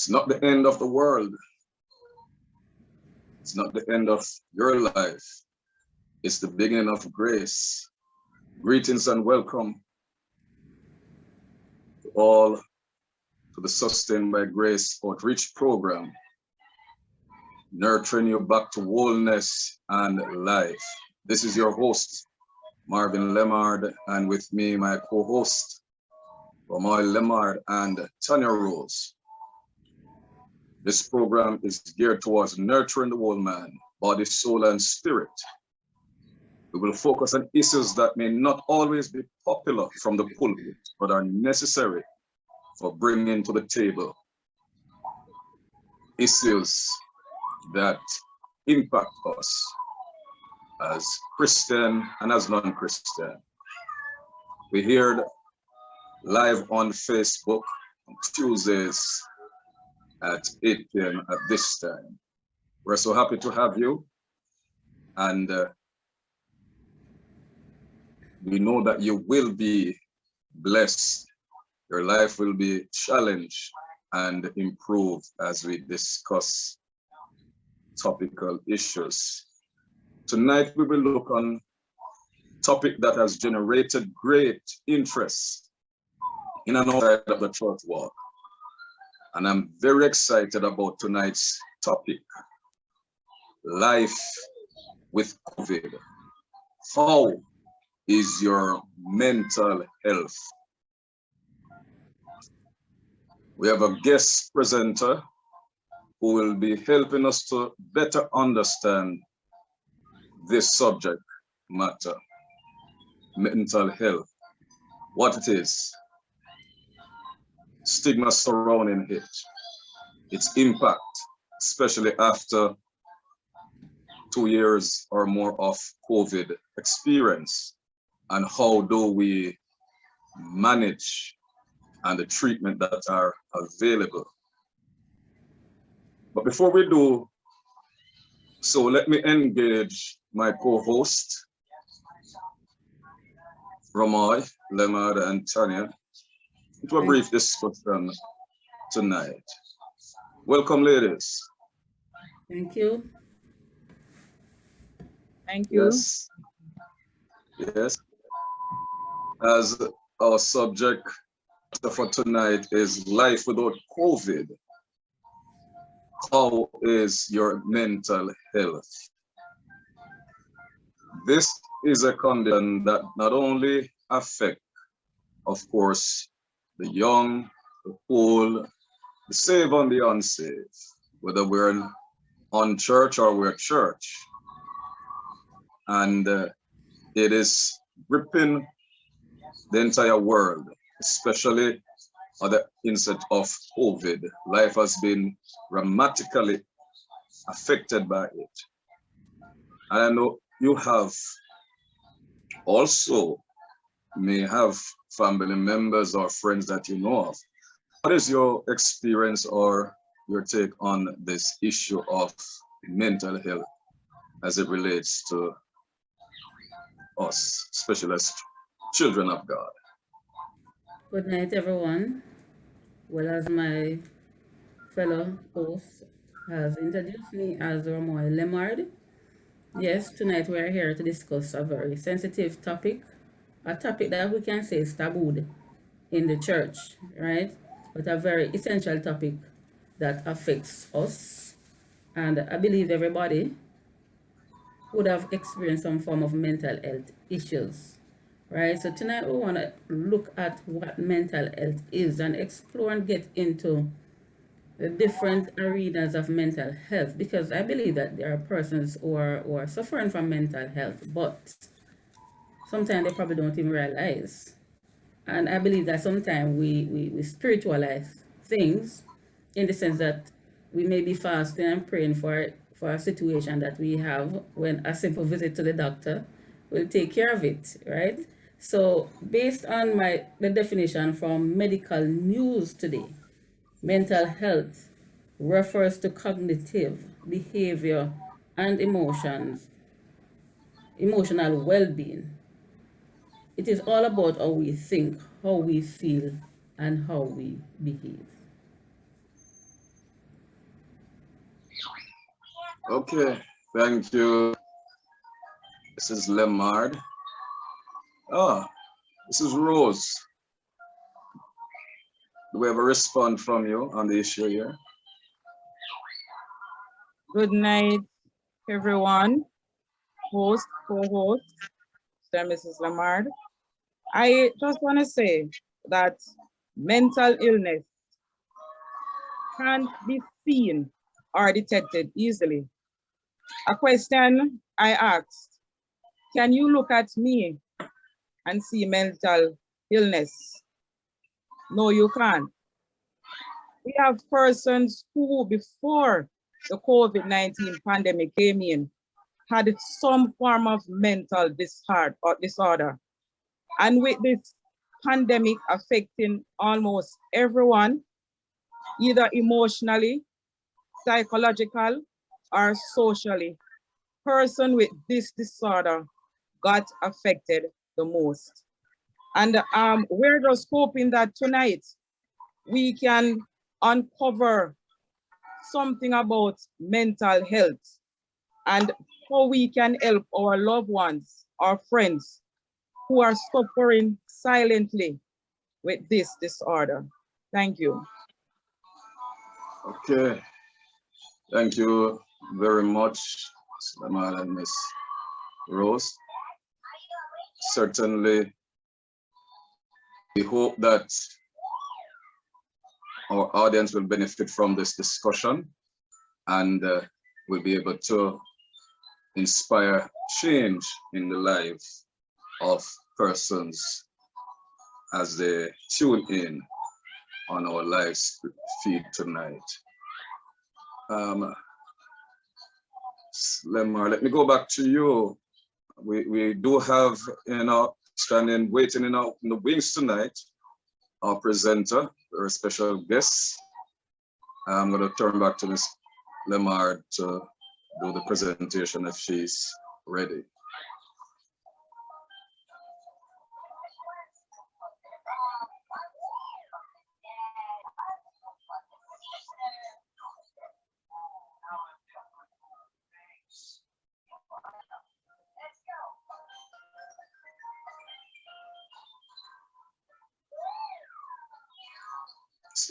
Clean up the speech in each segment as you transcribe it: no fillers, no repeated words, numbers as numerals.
It's not the end of the world. It's not the end of your life. It's the beginning of grace. Greetings and welcome to all to the Sustained by Grace Outreach Program, nurturing you back to wholeness and life. This is your host, Marvin Lemard, and with me, my co-host, Romoy Lemard and Tanya Rose. This program is geared towards nurturing the whole man, body, soul, and spirit. We will focus on issues that may not always be popular from the pulpit, but are necessary for bringing to the table issues that impact us as Christian and as non-Christian. We heard live on Facebook on Tuesdays at 8 p.m. at this time. We're so happy to have you, and we know that you will be blessed. Your life will be challenged and improved as we discuss topical issues. Tonight we will look on a topic that has generated great interest in and outside of the church walk. And I'm very excited about tonight's topic, life with COVID. How is your mental health? We have a guest presenter who will be helping us to better understand this subject matter, mental health, what it is, stigma surrounding it, its impact, especially after 2 years or more of COVID experience, and how do we manage and the treatment that are available. But before we do so, let me engage my co-host, Romoy, Lemard, and Tanya, into a brief discussion tonight. Welcome, ladies. Thank you. Thank you. Yes. Yes. As our subject for tonight is life without COVID, how is your mental health? This is a condition that not only affects, of course, the young, the old, the saved and the unsaved, whether we're on church or we're church. And it is gripping the entire world, especially at the inset of COVID. Life has been dramatically affected by it. And I know you have also may have family members or friends that you know of. What is your experience or your take on this issue of mental health as it relates to us, especially as children of God? Good night, everyone. Well, as my fellow host has introduced me as Romoy Lemard, yes, tonight we are here to discuss a very sensitive topic, a topic that we can say is tabooed in the church, right? But a very essential topic that affects us. And I believe everybody would have experienced some form of mental health issues, right? So tonight we want to look at what mental health is and explore and get into the different arenas of mental health, because I believe that there are persons who are suffering from mental health, but sometimes they probably don't even realize. And I believe that sometimes we spiritualize things in the sense that we may be fasting and praying for a situation that we have, when a simple visit to the doctor will take care of it, right? So based on the definition from Medical News today, mental health refers to cognitive, behavior, and emotional well-being. It is all about how we think, how we feel, and how we behave. Okay, thank you. This is Lemard. Oh, this is Rose. Do we have a response from you on the issue here? Good night, everyone. Host, co-host, Mr. and Mrs. Lamard. I just want to say that mental illness can't be seen or detected easily. A question I asked, can you look at me and see mental illness? No, you can't. We have persons who, before the COVID-19 pandemic came in, had some form of mental disorder. And with this pandemic affecting almost everyone, either emotionally, psychological, or socially, person with this disorder got affected the most. And we're just hoping that tonight we can uncover something about mental health and how we can help our loved ones, our friends who are suffering silently with this disorder. Thank you. Okay, thank you very much, Lemard and Miss Rose. Certainly, we hope that our audience will benefit from this discussion and will be able to inspire change in the lives of persons as they tune in on our live feed tonight. Lemar, let me go back to you. We do have, standing, waiting in the wings tonight, our presenter, our special guest. I'm going to turn back to Ms. Lemar to do the presentation if she's ready.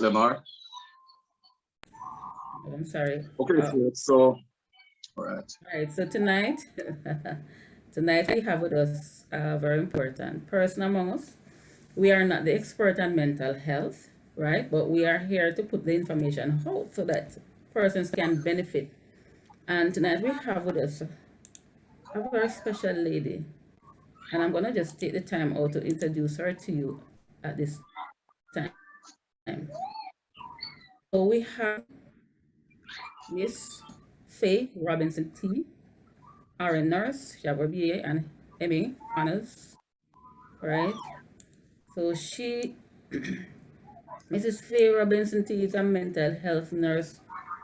Lemar? I'm sorry. Okay, so all right. All right, so tonight, tonight we have with us a very important person among us. We are not the expert on mental health, right? But we are here to put the information out so that persons can benefit. And tonight we have with us a very special lady. And I'm gonna just take the time out to introduce her to you at this time. So we have Miss Faye Robinson T, RN nurse, she have her BA and MA honors, right? So she, Mrs. Faye Robinson T is a mental health nurse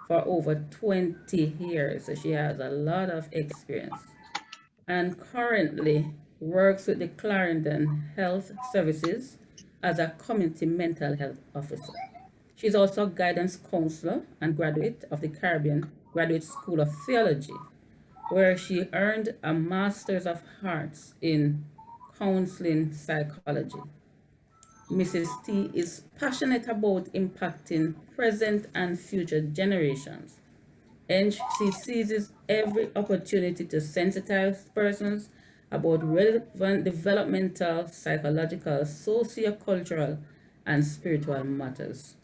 for over 20 years. So she has a lot of experience and currently works with the Clarendon Health Services as a community mental health officer. She's also a guidance counselor and graduate of the Caribbean Graduate School of Theology, where she earned a Master's of Arts in Counseling Psychology. Mrs. T is passionate about impacting present and future generations, and she seizes every opportunity to sensitize persons about relevant developmental, psychological, socio-cultural, and spiritual matters.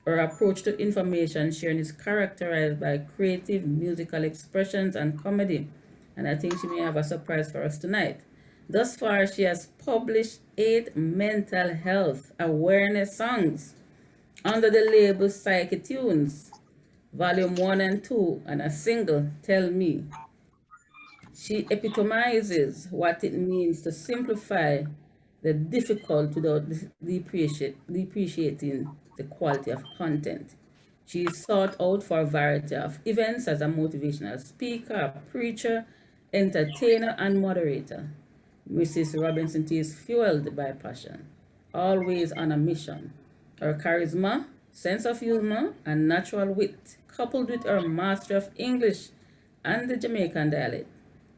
Her approach to information sharing is characterized by creative musical expressions and comedy, and I think she may have a surprise for us tonight. Thus far, she has published 8 mental health awareness songs under the label Psyche Tunes, Volume 1 and 2, and a single, Tell Me. She epitomizes what it means to simplify the difficult without depreciating the quality of content. She is sought out for a variety of events as a motivational speaker, preacher, entertainer, and moderator. Mrs. Robinson T is fueled by passion, always on a mission. Her charisma, sense of humor, and natural wit, coupled with her mastery of English and the Jamaican dialect,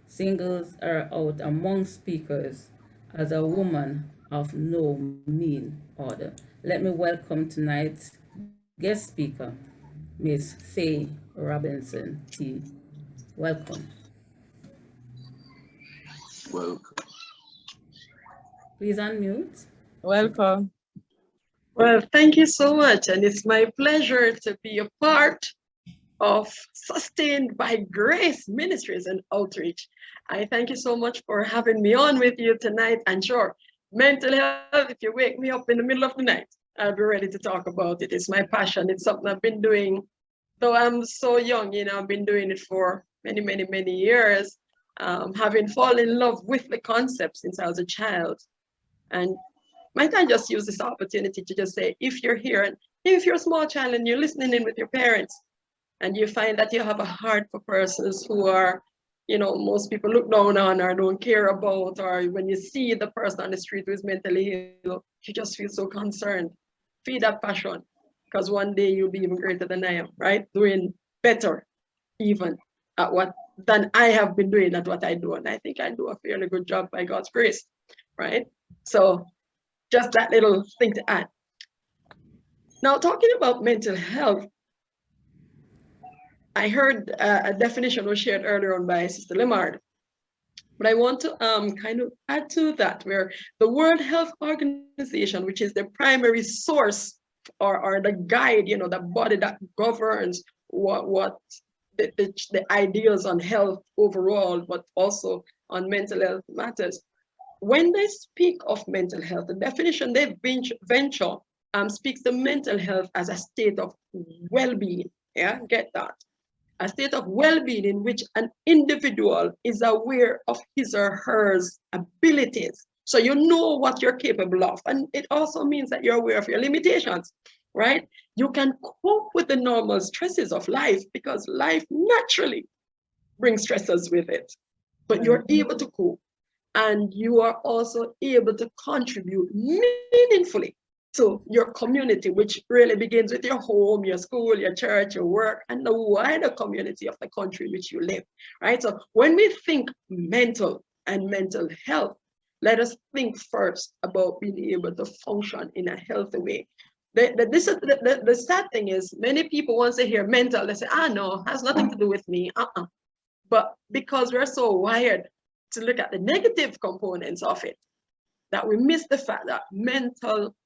singles her out among speakers as a woman of no mean order. Let me welcome tonight's guest speaker, Miss Faye Robinson T. Welcome. Welcome. Please unmute. Welcome. Well, thank you so much. And it's my pleasure to be a part of Sustained by Grace Ministries and Outreach. I thank you so much for having me on with you tonight. And sure, mental health, if you wake me up in the middle of the night, I'll be ready to talk about it. It's my passion. It's something I've been doing. Though I'm so young, I've been doing it for many, many, many years, having fallen in love with the concept since I was a child. And might I just use this opportunity to just say, if you're here, and if you're a small child and you're listening in with your parents, and you find that you have a heart for persons who are, most people look down on or don't care about, or when you see the person on the street who is mentally ill, you just feel so concerned. Feed that passion, because one day you'll be even greater than I am, right? Doing better even at than I have been doing at what I do. And I think I do a fairly good job by God's grace, right? So just that little thing to add. Now, talking about mental health, I heard a definition was shared earlier on by Sister Lemard, but I want to kind of add to that, where the World Health Organization, which is the primary source or the guide, the body that governs what the ideas on health overall, but also on mental health matters. When they speak of mental health, the definition they venture speaks to mental health as a state of well-being. Yeah, get that. A state of well-being in which an individual is aware of his or her abilities. So you know what you're capable of. And it also means that you're aware of your limitations, right? You can cope with the normal stresses of life because life naturally brings stressors with it. But you're able to cope. And you are also able to contribute meaningfully to your community, which really begins with your home, your school, your church, your work, and the wider community of the country in which you live, right? So when we think mental and mental health, let us think first about being able to function in a healthy way. The sad thing is, many people, once they hear mental, they say, no, has nothing to do with me. But because we're so wired to look at the negative components of it, that we miss the fact that mental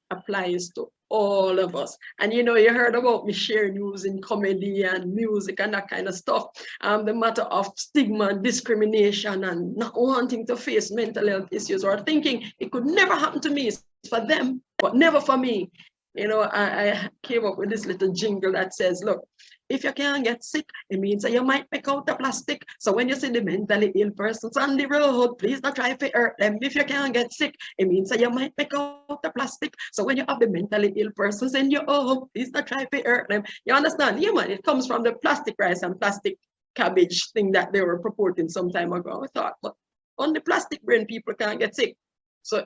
applies to all of us. And you heard about me sharing news in comedy and music and that kind of stuff. The matter of stigma and discrimination and not wanting to face mental health issues or thinking it could never happen to me. It's for them, but never for me. I came up with this little jingle that says, look, if you can't get sick, it means that you might pick out the plastic. So when you see the mentally ill persons on the road, please don't try to hurt them. If you can't get sick, it means that you might pick out the plastic. So when you have the mentally ill persons in your home, please don't try to hurt them. You understand? Yeah, man, it comes from the plastic rice and plastic cabbage thing that they were purporting some time ago. I thought, but on the plastic brain, people can't get sick. So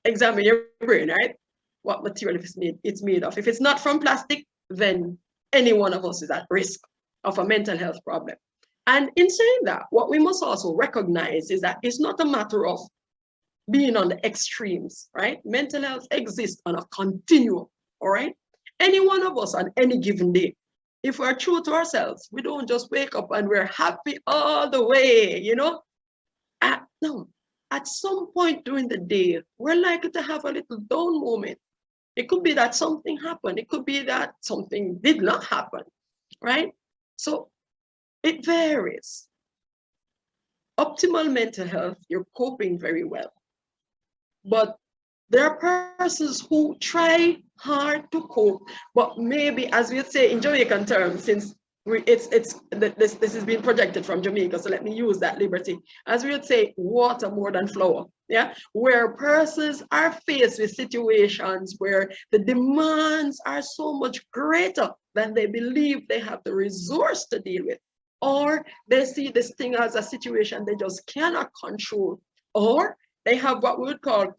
examine your brain, right? What material it's made of. If it's not from plastic, then any one of us is at risk of a mental health problem. And in saying that, what we must also recognize is that it's not a matter of being on the extremes, right? Mental health exists on a continuum, all right? Any one of us on any given day, if we're true to ourselves, we don't just wake up and we're happy all the way, No, at some point during the day, we're likely to have a little down moment. It could be that something happened. It could be that something did not happen, right? So it varies. Optimal mental health, you're coping very well. But there are persons who try hard to cope, but maybe, as we say in Jamaican terms, since this is being projected from Jamaica, so let me use that liberty. As we would say, water more than flour, yeah? Where persons are faced with situations where the demands are so much greater than they believe they have the resource to deal with, or they see this thing as a situation they just cannot control, or they have what we would call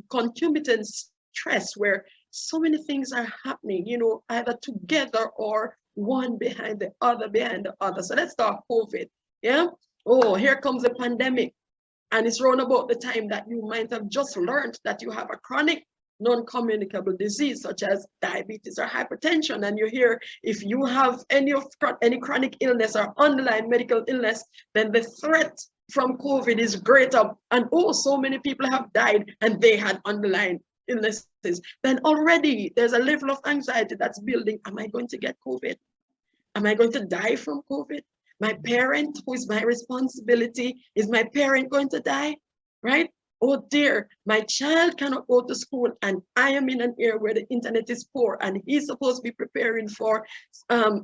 concomitant stress, where so many things are happening, you know, either together or one behind the other, behind the other. So let's talk COVID. Yeah. Oh, here comes the pandemic. And it's round about the time that you might have just learned that you have a chronic non-communicable disease such as diabetes or hypertension. And you hear if you have any chronic illness or underlying medical illness, then the threat from COVID is greater. And oh, so many people have died and they had underlying illnesses. Then already there's a level of anxiety that's building. Am I going to get COVID? Am I going to die from COVID? My parent, who is my responsibility, is my parent going to die? Right? Oh dear, my child cannot go to school and I am in an area where the internet is poor and he's supposed to be preparing for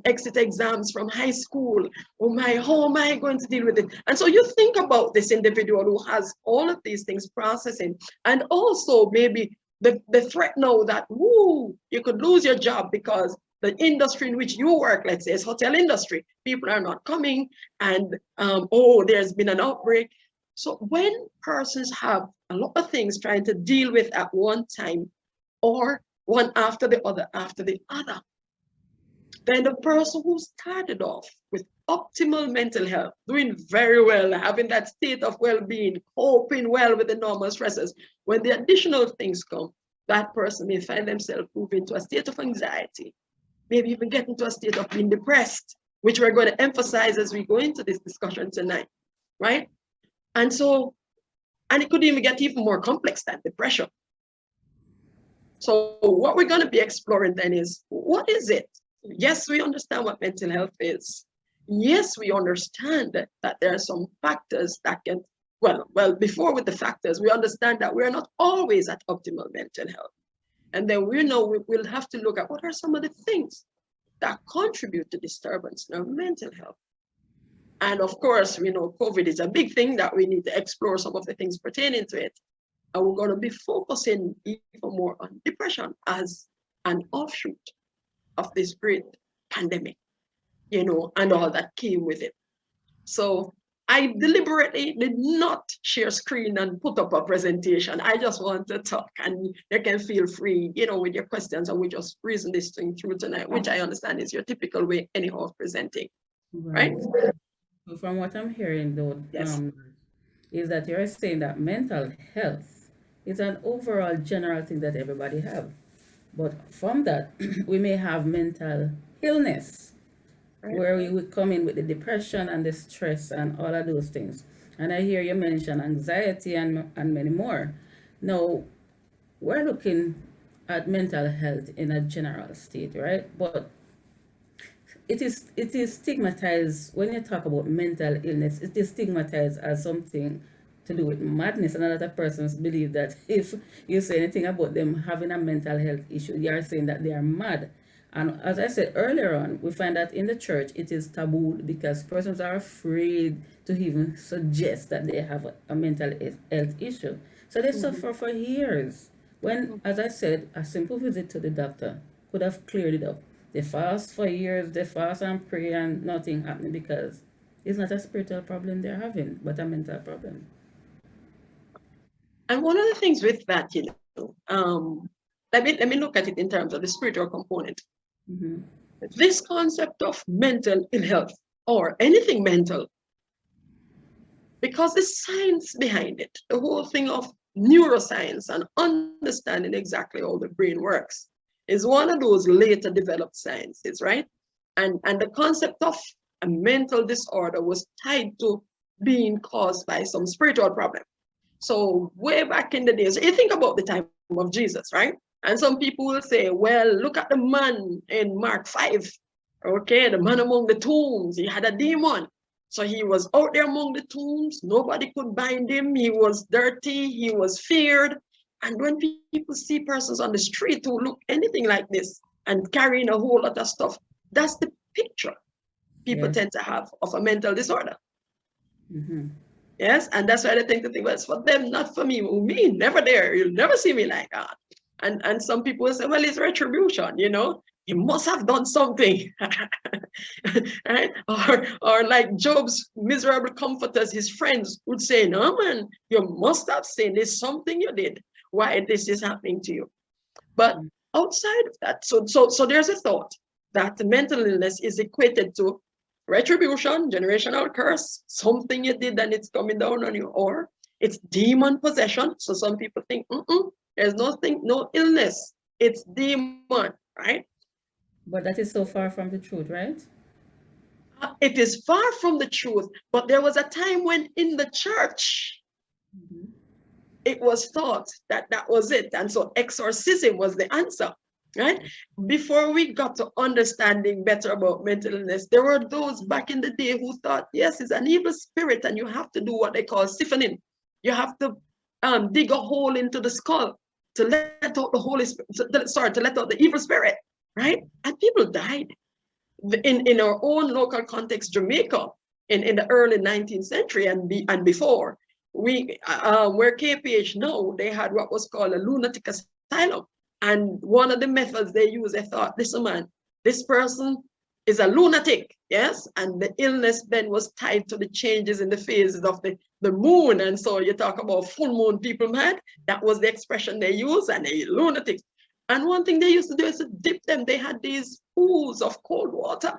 exit exams from high school. Oh my, how am I going to deal with it? And so you think about this individual who has all of these things processing, and also maybe the threat now that, woo, you could lose your job because the industry in which you work, let's say, is hotel industry. People are not coming and, oh, there's been an outbreak. So when persons have a lot of things trying to deal with at one time, or one after the other, then the person who started off with optimal mental health, doing very well, having that state of well-being, coping well with the normal stresses, when the additional things come, that person may find themselves moving to a state of anxiety, maybe even get into a state of being depressed, which we're going to emphasize as we go into this discussion tonight, right? And so, and it could even get even more complex than depression. So what we're going to be exploring then is, what is it? Yes, we understand what mental health is. Yes, we understand that there are some factors that can, well, before with the factors, we understand that we're not always at optimal mental health. And then we know we'll have to look at what are some of the things that contribute to disturbance in our mental health. And of course, we know COVID is a big thing that we need to explore some of the things pertaining to it. And we're going to be focusing even more on depression as an offshoot of this great pandemic, you know, and all that came with it. So I deliberately did not share screen and put up a presentation. I just want to talk, and you can feel free, you know, with your questions, and we just reason this thing through tonight, which I understand is your typical way anyhow of presenting, right? So from what I'm hearing though, Yes. is that you're saying that mental health is an overall general thing that everybody have. But from that, we may have mental illness, Right. where we would come in with the depression and the stress and all of those things. And I hear you mention anxiety and many more. Now, we're looking at mental health in a general state, right? But it is stigmatized when you talk about mental illness. It is stigmatized as something to do with madness, and a lot of persons believe that if you say anything about them having a mental health issue, you are saying that they are mad. And as I said earlier on, we find that in the church it is taboo because persons are afraid to even suggest that they have a mental health issue. So they suffer for years. When, as I said, a simple visit to the doctor could have cleared it up. They fast for years, they fast and pray, and nothing happening because it's not a spiritual problem they're having, but a mental problem. And one of the things with that, you know, let me look at it in terms of the spiritual component. Mm-hmm. This concept of mental ill health or anything mental, because the science behind it, the whole thing of neuroscience and understanding exactly how the brain works, is one of those later developed sciences, right? And the concept of a mental disorder was tied to being caused by some spiritual problem. So way back in the days, you think about the time of Jesus, right? And some people will say, well, look at the man in Mark 5. Okay, the man among the tombs, he had a demon. So he was out there among the tombs. Nobody could bind him. He was dirty. He was feared. And when people see persons on the street who look anything like this and carrying a whole lot of stuff, that's the picture people tend to have of a mental disorder. Mm-hmm. Yes, and that's why they think that well, it's for them, not for me. Me, never there. You'll never see me like that. And some people will say, well, it's retribution, you know. He must have done something, right? Or like Job's miserable comforters, his friends would say, no, man, you must have sinned. There's something you did why this is happening to you. But outside of that, so there's a thought that mental illness is equated to retribution, generational curse, something you did and it's coming down on you, or it's demon possession. So some people think, there's nothing, no illness, it's demon, right? But that is so far from the truth, right? It is far from the truth, but there was a time when in the church, it was thought that that was it. And so exorcism was the answer, right? Before we got to understanding better about mental illness, there were those back in the day who thought, yes, it's an evil spirit and you have to do what they call siphoning. You have to dig a hole into the skull to let out the Holy Spirit, to let out the evil spirit, right? And people died. In our own local context, Jamaica, in the early 19th century and before, where KPH now, they had what was called a lunatic asylum. And one of the methods they used, they thought, listen, man, this person is a lunatic, yes? And the illness then was tied to the changes in the phases of the moon. And so you talk about full moon people mad, that was the expression they used, and they lunatics. And one thing they used to do is to dip them. They had these pools of cold water,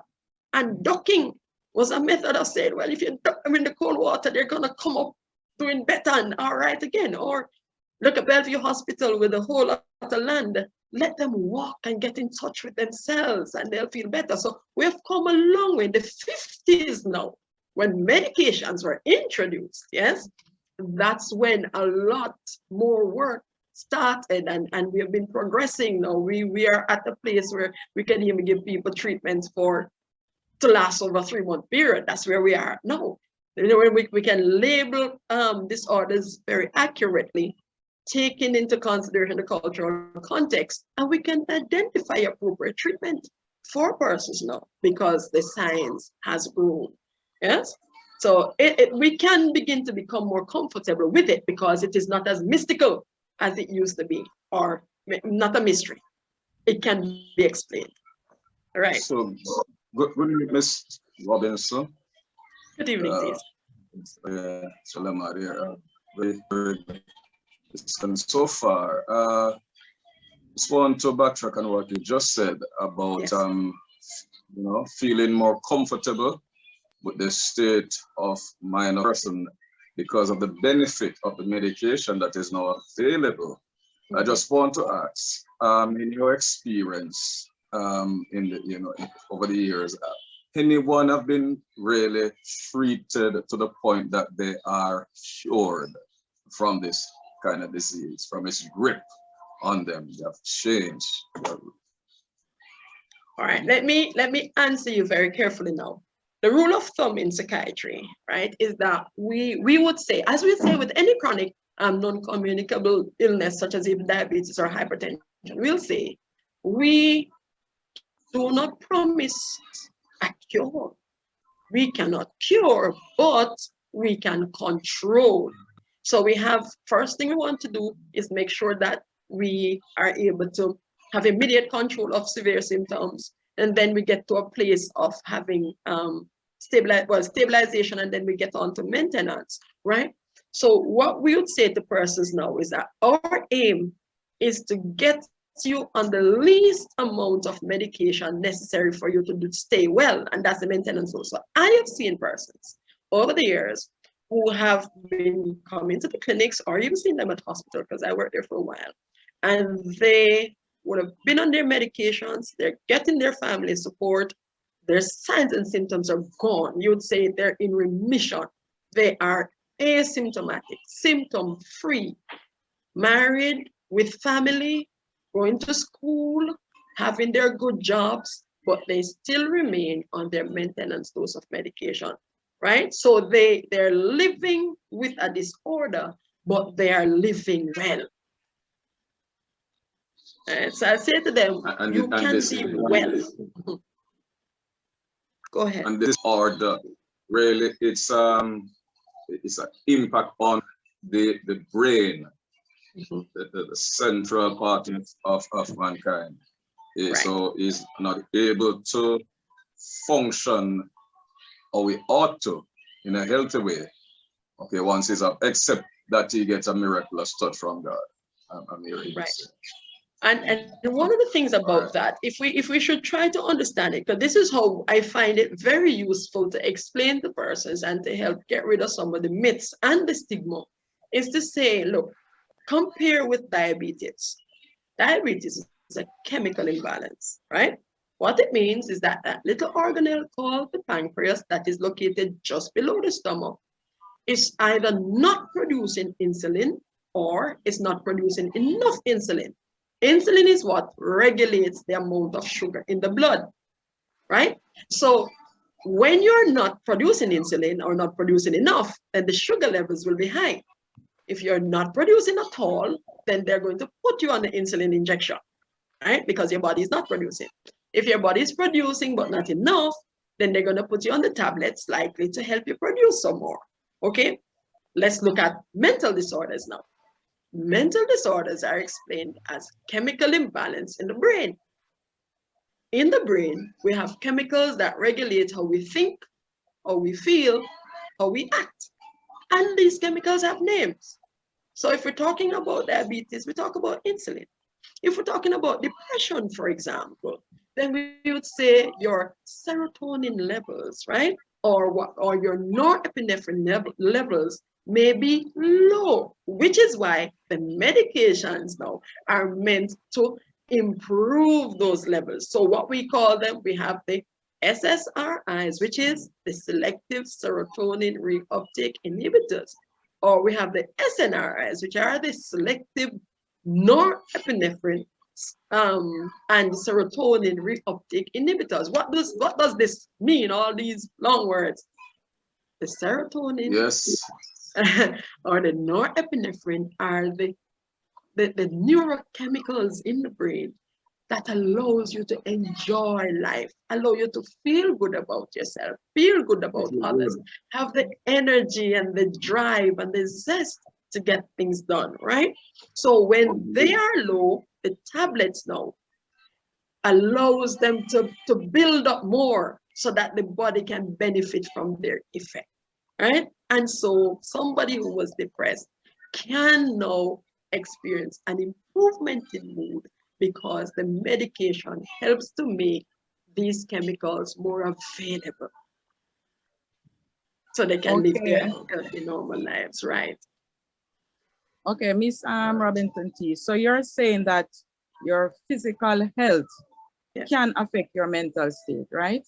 and ducking was a method of saying, well, if you duck them in the cold water, they're gonna come up doing better and all right again. Or look at Bellevue Hospital with a whole lot of land. Let them walk and get in touch with themselves and they'll feel better. So we have come a long way. In the 50s now, when medications were introduced, yes, that's when a lot more work started, and we have been progressing now. We are at a place where we can even give people treatments to last over a 3-month period. That's where we are now. You know, we can label disorders very accurately, taking into consideration the cultural context, and we can identify appropriate treatment for persons now because the science has grown. Yes, so we can begin to become more comfortable with it because it is not as mystical as it used to be, or not a mystery. It can be explained. All right. So, good evening, Ms. Robinson. Good evening, please. And so far, just want to backtrack on what you just said about, Yes. you know, feeling more comfortable with the state of mind of person because of the benefit of the medication that is now available. I just want to ask, in your experience, in the, you know, over the years, anyone have been really treated to the point that they are cured from this kind of disease, from its grip on them? They have changed. All right, let me answer you very carefully now. The rule of thumb in psychiatry, right, is that we would say, as we say with any chronic non-communicable illness, such as even diabetes or hypertension, we'll say, we do not promise a cure. We cannot cure, but we can control. So we have, first thing we want to do is make sure that we are able to have immediate control of severe symptoms. And then we get to a place of having stabilization, and then we get on to maintenance, right? So what we would say to persons now is that our aim is to get you on the least amount of medication necessary for you to stay well, and that's the maintenance also. I have seen persons over the years who have been coming to the clinics, or even seen them at hospital, because I worked there for a while, and they would have been on their medications, they're getting their family support, their signs and symptoms are gone. You would say they're in remission. They are asymptomatic, symptom-free, married, with family, going to school, having their good jobs, but they still remain on their maintenance dose of medication, right? So they're living with a disorder, but they are living well. So I say to them, you can be well. Go ahead. And this disorder, really, it's an impact on the brain, the central part of mankind. Right. So is not able to function or we ought to in a healthy way. Okay, once he's up, except that he gets a miraculous touch from God. I'm hearing Right. this. And one of the things about that, if we should try to understand it, because this is how I find it very useful to explain to persons and to help get rid of some of the myths and the stigma, is to say, look, compare with diabetes. Diabetes is a chemical imbalance, right? What it means is that that little organelle called the pancreas that is located just below the stomach is either not producing insulin or is not producing enough insulin. Insulin is what regulates the amount of sugar in the blood, right? So when you're not producing insulin or not producing enough, then the sugar levels will be high. If you're not producing at all, then they're going to put you on the insulin injection, right? Because your body is not producing. If your body is producing but not enough, then they're going to put you on the tablets likely to help you produce some more. Okay, let's look at mental disorders now. Mental disorders are explained as chemical imbalance in the brain. In the brain, we have chemicals that regulate how we think, how we feel, how we act. And these chemicals have names. So if we're talking about diabetes, we talk about insulin. If we're talking about depression, for example, then we would say your serotonin levels, right? Or your norepinephrine levels may be low, which is why the medications now are meant to improve those levels. So what we call them, we have the SSRIs, which is the selective serotonin reuptake inhibitors, or we have the SNRIs, which are the selective norepinephrine and serotonin reuptake inhibitors. What does this mean? All these long words. The serotonin, Yes. or the norepinephrine are the neurochemicals in the brain that allows you to enjoy life, allow you to feel good about yourself, feel good about others, have the energy and the drive and the zest to get things done, right? So when they are low, the tablets now allows them to build up more so that the body can benefit from their effect, right? And so somebody who was depressed can now experience an improvement in mood because the medication helps to make these chemicals more available so they can live their healthy, normal lives, right? Okay, Miss Robinson T. So you're saying that your physical health can affect your mental state, right?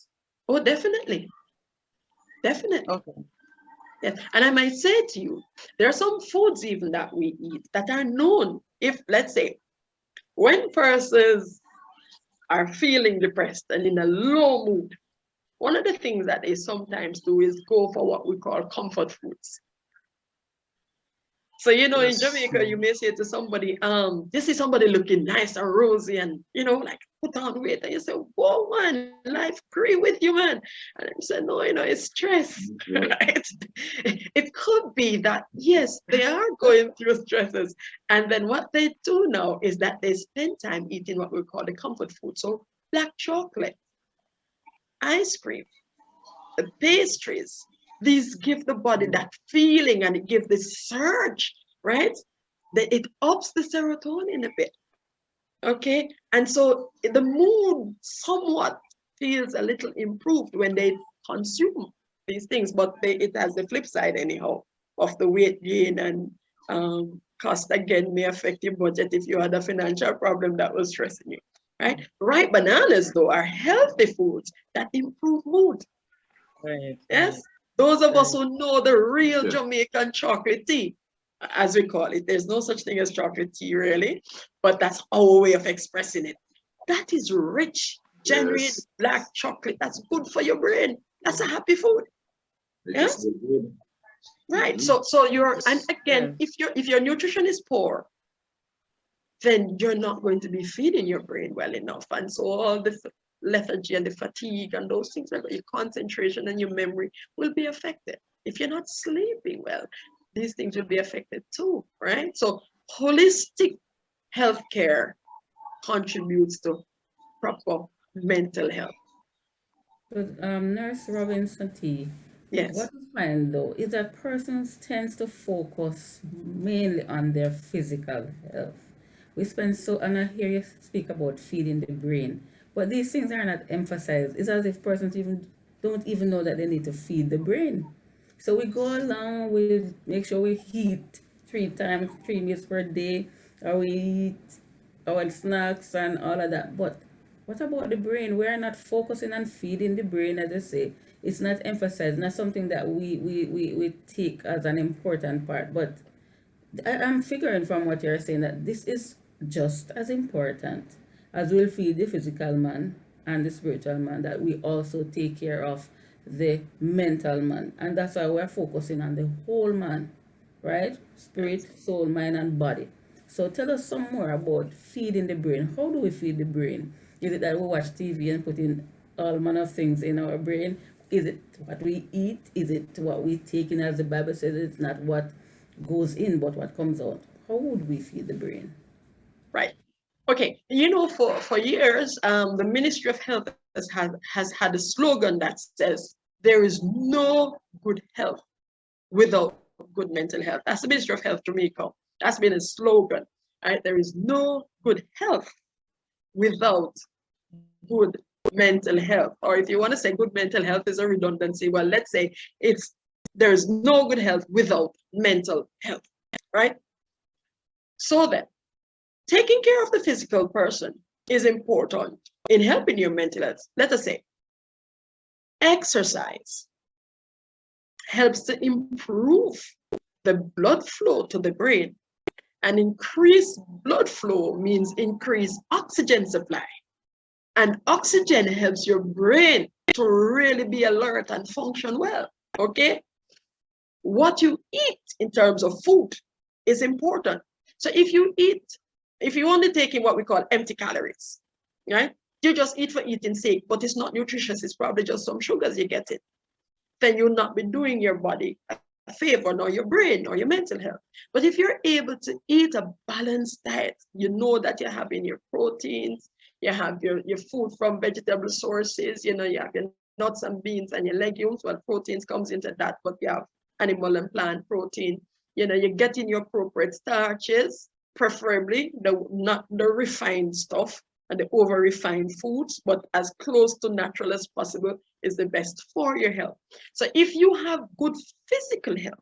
Oh, definitely. Definitely. Okay. Yes. And I might say to you, there are some foods even that we eat that are known. If, let's say, when persons are feeling depressed and in a low mood, one of the things that they sometimes do is go for what we call comfort foods. So, you know, in Jamaica, you may say to somebody, you see somebody looking nice and rosy and, you know, like put on weight. And you say, whoa, man, life agree with you, man. And you say, no, you know, it's stress, right? It could be that, yes, they are going through stresses. And then what they do now is that they spend time eating what we call the comfort food. So black chocolate, ice cream, the pastries, these give the body that feeling and it gives the surge, right? It ups the serotonin a bit, okay? And so the mood somewhat feels a little improved when they consume these things, but it has the flip side anyhow of the weight gain and cost again may affect your budget if you had a financial problem that was stressing you, right? Ripe bananas though are healthy foods that improve mood. Right. Yes, those of us who know the real Jamaican chocolate tea, as we call it, there's no such thing as chocolate tea really, but that's our way of expressing it. That is rich, genuine black chocolate. That's good for your brain. That's a happy food. Yes, right. So you're, and again, if your nutrition is poor, then you're not going to be feeding your brain well enough, and so all the lethargy and the fatigue and those things, like your concentration and your memory will be affected. If you're not sleeping well, these things will be affected too, right? So holistic healthcare contributes to proper mental health. But Nurse Robinson T, Yes. what I find though is that persons tends to focus mainly on their physical health We spend so, and I hear you speak about feeding the brain, but these things are not emphasized. It's as if persons even don't even know that they need to feed the brain. So we go along with make sure we eat 3 times, 3 meals per day, or we eat our snacks and all of that. But what about the brain? We are not focusing on feeding the brain, as I say. It's not emphasized, not something that we take as an important part. But I'm figuring from what you're saying that this is just as important as we'll feed the physical man and the spiritual man, that we also take care of the mental man. And that's why we're focusing on the whole man, right? Spirit, soul, mind, and body. So tell us some more about feeding the brain. How do we feed the brain? Is it that we watch TV and put in all manner of things in our brain? Is it what we eat? Is it what we take in, as the Bible says? It's not what goes in, but what comes out. How would we feed the brain? Right. Okay. For years, the Ministry of Health has had a slogan that says, there is no good health without good mental health. That's the Ministry of Health, Jamaica. That's been a slogan. Right? There is no good health without good mental health. Or if you want to say good mental health is a redundancy, well, let's say there's no good health without mental health, right? So then, taking care of the physical person is important in helping your mental health. Let us say, exercise helps to improve the blood flow to the brain. And increased blood flow means increased oxygen supply. And oxygen helps your brain to really be alert and function well, okay? What you eat in terms of food is important. So if you only take in what we call empty calories, right? You just eat for eating sake, but it's not nutritious. It's probably just some sugars you get it. Then you'll not be doing your body a favor, nor your brain, nor your mental health. But if you're able to eat a balanced diet, you know that you're having your proteins, you have your food from vegetable sources, you have your nuts and beans and your legumes. Well, proteins comes into that, but you have animal and plant protein. You're getting your appropriate starches, preferably not the refined stuff and the over refined foods, but as close to natural as possible is the best for your health. So if you have good physical health,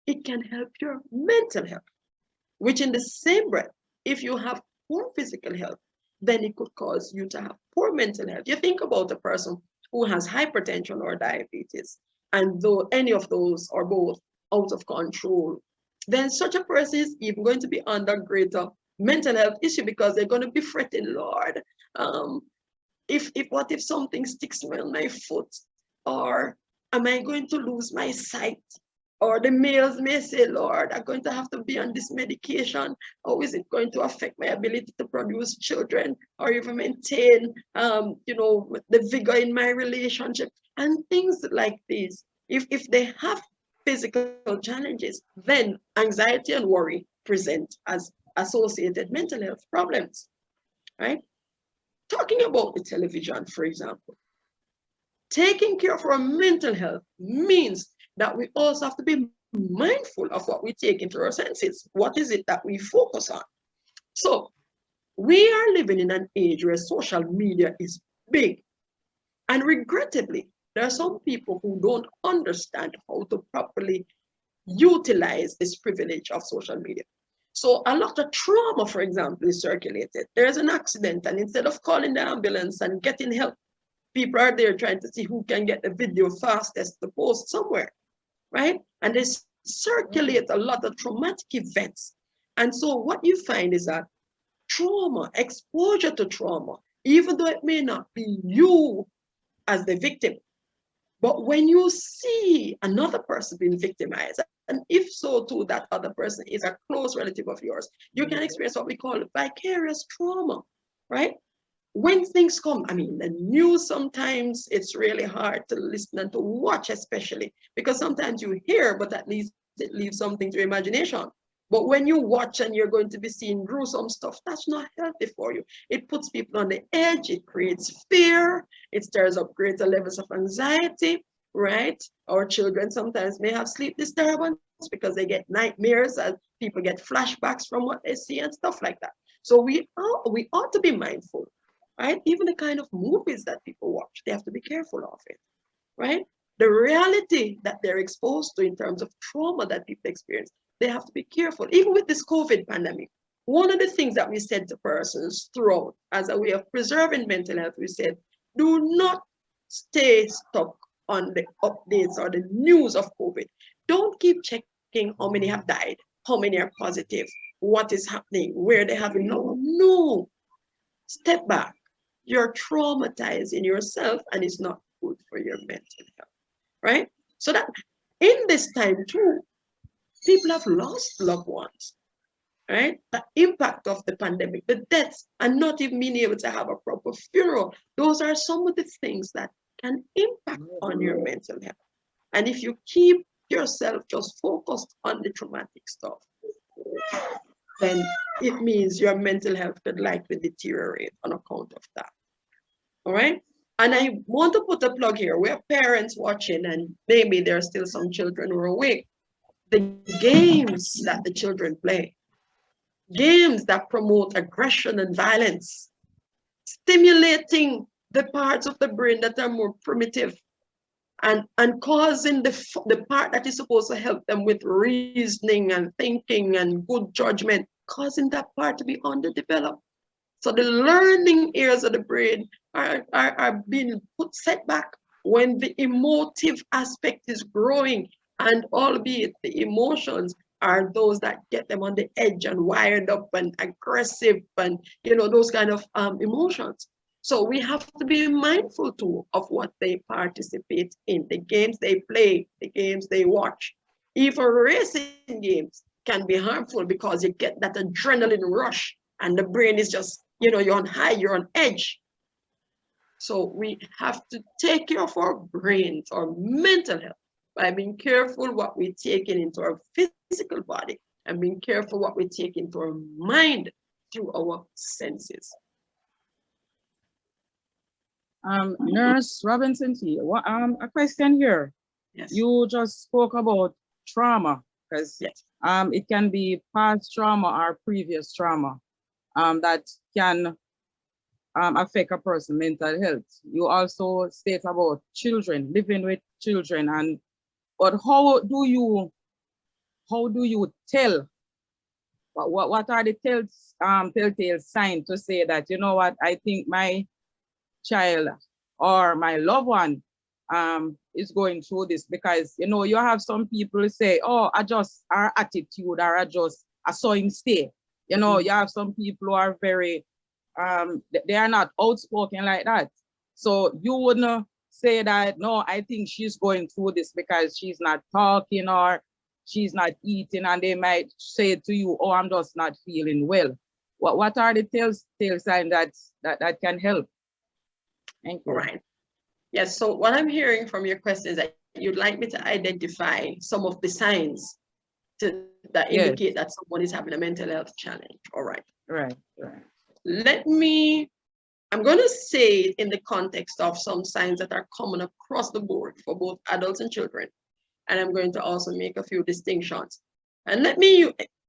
it can help your mental health, which in the same breath, if you have poor physical health, then it could cause you to have poor mental health. You think about a person who has hypertension or diabetes, and though any of those or both out of control, then such a person is even going to be under greater mental health issue, because they're going to be fretting, Lord, what if something sticks me on my foot, or am I going to lose my sight? Or the males may say, Lord, I'm going to have to be on this medication. How is it going to affect my ability to produce children or even maintain, the vigor in my relationship? And things like these. If they have physical challenges, then anxiety and worry present as associated mental health problems, right? Talking about the television, for example, taking care of our mental health means that we also have to be mindful of what we take into our senses. What is it that we focus on? So we are living in an age where social media is big. And regrettably, there are some people who don't understand how to properly utilize this privilege of social media. So a lot of trauma, for example, is circulated. There's an accident, and instead of calling the ambulance and getting help, people are there trying to see who can get the video fastest to post somewhere, right? And they circulate a lot of traumatic events. And so what you find is that trauma, exposure to trauma, even though it may not be you as the victim, but when you see another person being victimized, and if so too, that other person is a close relative of yours, you can experience what we call vicarious trauma, right? When things come, I mean, the news, sometimes it's really hard to listen and to watch, especially because sometimes you hear, but at least it leaves something to your imagination. But when you watch and you're going to be seeing gruesome stuff, that's not healthy for you. It puts people on the edge. It creates fear. It stirs up greater levels of anxiety, right? Our children sometimes may have sleep disturbance because they get nightmares and people get flashbacks from what they see and stuff like that. So we ought to be mindful, right? Even the kind of movies that people watch, they have to be careful of it, right? The reality that they're exposed to in terms of trauma that people experience, they have to be careful. Even with this COVID pandemic, one of the things that we said to persons throughout as a way of preserving mental health, we said, do not stay stuck on the updates or the news of COVID. Don't keep checking how many have died, how many are positive, what is happening, where they have it. No, step back. You're traumatizing yourself and it's not good for your mental health, right? So that in this time too, people have lost loved ones, right? The impact of the pandemic, the deaths, and not even being able to have a proper funeral. Those are some of the things that can impact on your mental health. And if you keep yourself just focused on the traumatic stuff, then it means your mental health could likely deteriorate on account of that. All right? And I want to put a plug here. We have parents watching, and maybe there are still some children who are awake. The games that the children play, games that promote aggression and violence, stimulating the parts of the brain that are more primitive, and causing the part that is supposed to help them with reasoning and thinking and good judgment, causing that part to be underdeveloped. So the learning areas of the brain are being set back when the emotive aspect is growing, and albeit the emotions are those that get them on the edge and wired up and aggressive and those kind of emotions. So we have to be mindful too of what they participate in, the games they play, the games they watch. Even racing games can be harmful because you get that adrenaline rush and the brain is just, you're on high, you're on edge. So we have to take care of our brains, our mental health, by being careful what we're taking into our physical body and being careful what we take into our mind through our senses. Nurse Robinson T, a question here. Yes. You just spoke about trauma, because yes. It can be past trauma or previous trauma that can affect a person's mental health. You also state about children, living with children, but how do you tell? What are the telltale signs to say that, you know what, I think my child or my loved one is going through this? Because you have some people say, oh, I just our attitude, or I saw him stay. You have some people who are very they are not outspoken like that. So you wouldn't say that, no, I think she's going through this because she's not talking or she's not eating, and they might say to you, oh, I'm just not feeling well. What are the telltale signs that can help? Thank you. All right. Yes, so what I'm hearing from your question is that you'd like me to identify some of the signs that indicate that someone is having a mental health challenge. All right. Right. I'm going to say it in the context of some signs that are common across the board for both adults and children. And I'm going to also make a few distinctions. And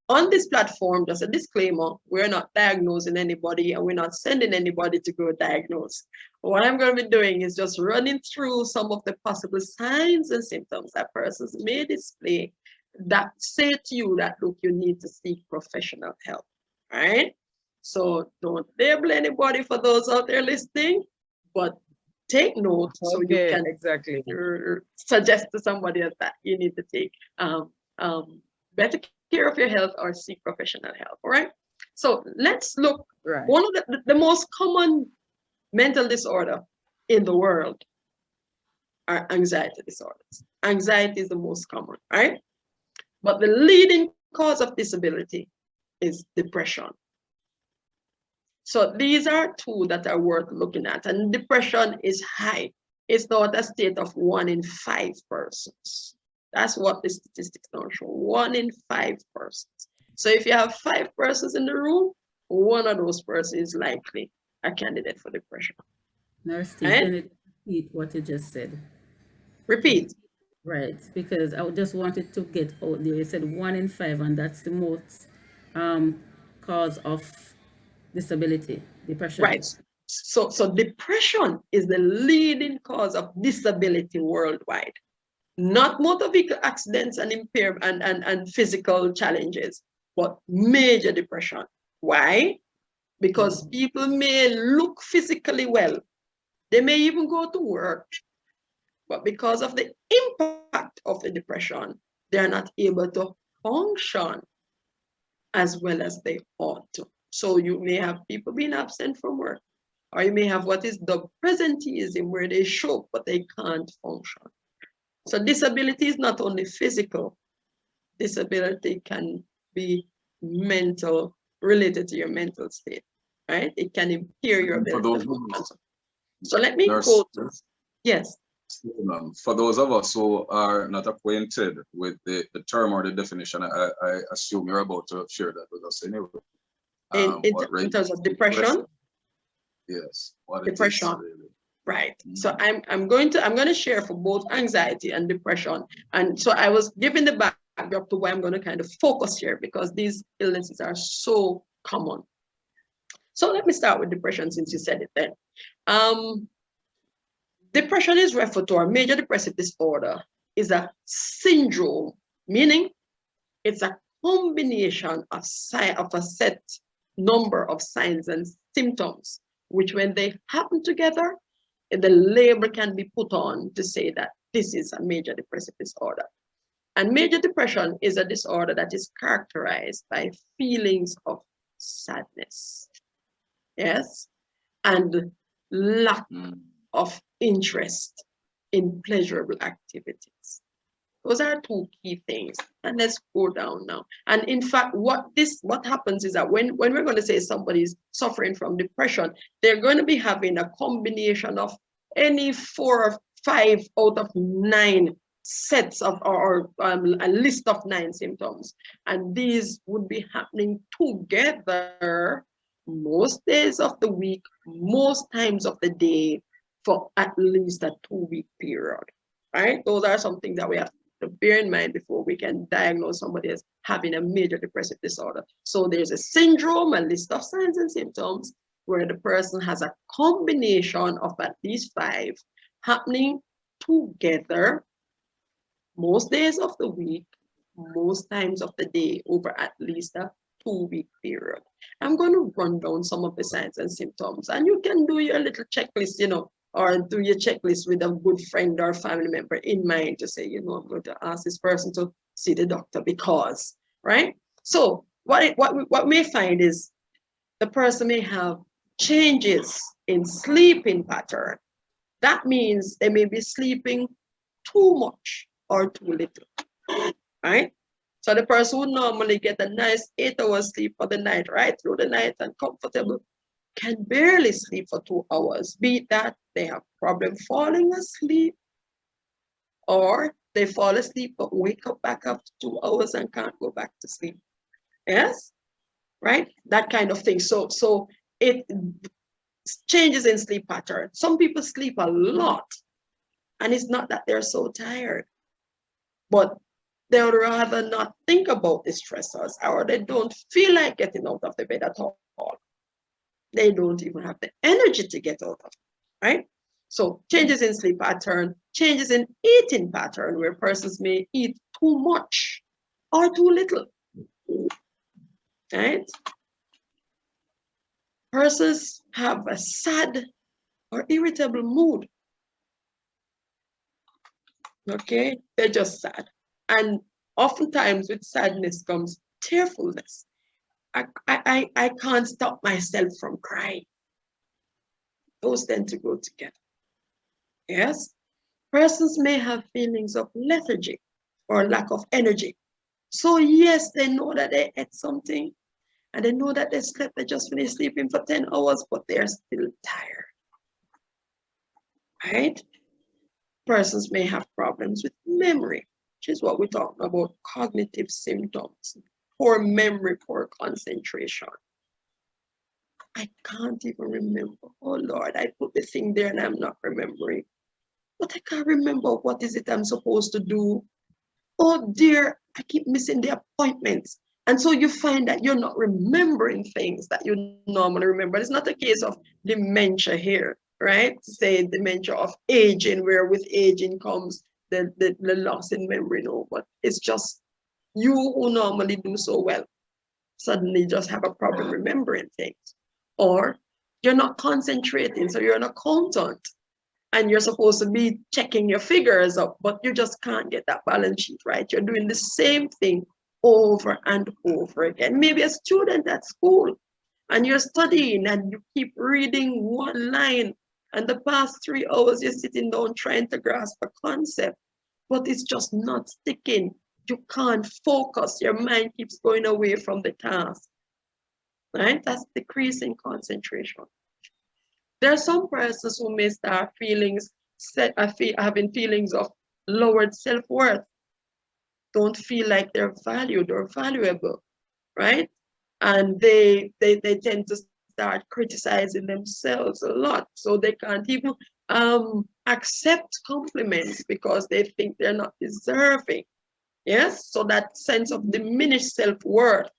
on this platform, just a disclaimer, we're not diagnosing anybody and we're not sending anybody to go diagnose. What I'm going to be doing is just running through some of the possible signs and symptoms that persons may display that say to you that, look, you need to seek professional help, right? So don't label anybody for those out there listening, but take note so you can exactly suggest to somebody else that you need to take better care of your health or seek professional help. All right. So let's look. Right. One of the most common mental disorder in the world are anxiety disorders. Anxiety is the most common, right? But the leading cause of disability is depression. So these are two that are worth looking at, and depression is high. It's not a state of 1 in 5 persons. That's what the statistics now show, 1 in 5 persons. So if you have 5 persons in the room, one of those persons is likely a candidate for depression. Nurse T, can you repeat what you just said? Repeat. Right, because I just wanted to get out there. You said 1 in 5, and that's the most cause of disability, depression. Right. So depression is the leading cause of disability worldwide, not motor vehicle accidents and and physical challenges, but major depression. Why? Because people may look physically well, they may even go to work, but because of the impact of the depression, they are not able to function as well as they ought to. So you may have people being absent from work, or you may have what is the presenteeism, where they show up, but they can't function. So disability is not only physical, disability can be mental, related to your mental state, right? It can impair your ability to function. So let me go to, yes. For those of us who are not acquainted with the term or the definition, I assume you're about to share that with us anyway. In terms of depression? Yes. What depression. It is, really. Right. So I'm going to share for both anxiety and depression. And so I was giving the backdrop to why I'm going to kind of focus here, because these illnesses are so common. So let me start with depression, since you said it then. Depression is referred to, or major depressive disorder is a syndrome, meaning it's a combination of a set number of signs and symptoms, which when they happen together, the label can be put on to say that this is a major depressive disorder. And major depression is a disorder that is characterized by feelings of sadness, yes, and lack of interest in pleasurable activities. Those are two key things. And let's go down now. And in fact, what happens is that when we're going to say somebody's suffering from depression, they're going to be having a combination of any 4 or 5 out of 9 sets of, or a list of 9 symptoms. And these would be happening together most days of the week, most times of the day, for at least a 2-week period, right? Those are something that we have to bear in mind before we can diagnose somebody as having a major depressive disorder. So there's a syndrome, a list of signs and symptoms, where the person has a combination of at least 5 happening together most days of the week, most times of the day, over at least a 2-week period. I'm going to run down some of the signs and symptoms, and you can do your little checklist, or do your checklist with a good friend or family member in mind to say, I'm going to ask this person to see the doctor because, right? So what we may find is the person may have changes in sleeping pattern. That means they may be sleeping too much or too little, right? So the person would normally get a nice 8 hours sleep for the night, right through the night, and comfortable, can barely sleep for 2 hours. Be it that they have problem falling asleep, or they fall asleep but wake up back after 2 hours and can't go back to sleep. Yes, right? That kind of thing. So it changes in sleep pattern. Some people sleep a lot, and it's not that they're so tired, but they would rather not think about the stressors, or they don't feel like getting out of the bed at all. They don't even have the energy to get out of it, right? So changes in sleep pattern, changes in eating pattern, where persons may eat too much or too little, right? Persons have a sad or irritable mood. Okay, they're just sad. And oftentimes with sadness comes tearfulness. I can't stop myself from crying. Those tend to go together. Yes, persons may have feelings of lethargy or lack of energy. So yes, they know that they ate something, and they know that they slept, they just finished sleeping for 10 hours, but they're still tired, right? Persons may have problems with memory, which is what we're talking about, cognitive symptoms, poor memory, poor concentration. I can't even remember. Oh Lord, I put the thing there and I'm not remembering. But I can't remember what is it I'm supposed to do. Oh dear, I keep missing the appointments. And so you find that you're not remembering things that you normally remember. It's not a case of dementia here, right? Say dementia of aging, where with aging comes the loss in memory, no, but it's just you who normally do so well suddenly just have a problem remembering things. Or you're not concentrating, so you're an accountant and you're supposed to be checking your figures up, but you just can't get that balance sheet right. You're doing the same thing over and over again. Maybe a student at school and you're studying and you keep reading one line, and the past 3 hours you're sitting down trying to grasp a concept, but it's just not sticking. You can't focus. Your mind keeps going away from the task, right? That's decreasing concentration. There are some persons who may start having feelings of lowered self-worth, don't feel like they're valued or valuable, right? And they tend to start criticizing themselves a lot. So they can't even accept compliments because they think they're not deserving. Yes, so that sense of diminished self-worth.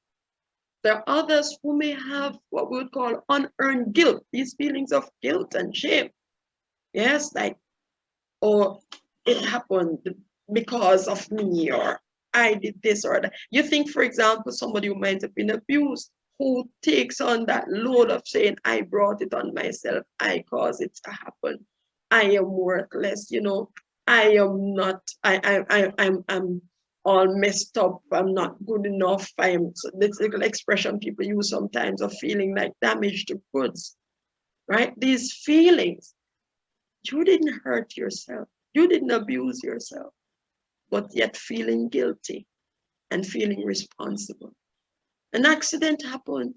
There are others who may have what we would call unearned guilt, these feelings of guilt and shame. Yes, like, or it happened because of me, or I did this or that. You think, for example, somebody who might have been abused, who takes on that load of saying, I brought it on myself, I caused it to happen, I am worthless, you know, I am not, I'm all messed up, I'm not good enough, so this little expression people use sometimes of feeling like damaged goods, right? These feelings, you didn't hurt yourself, you didn't abuse yourself, but yet feeling guilty and feeling responsible. An accident happened,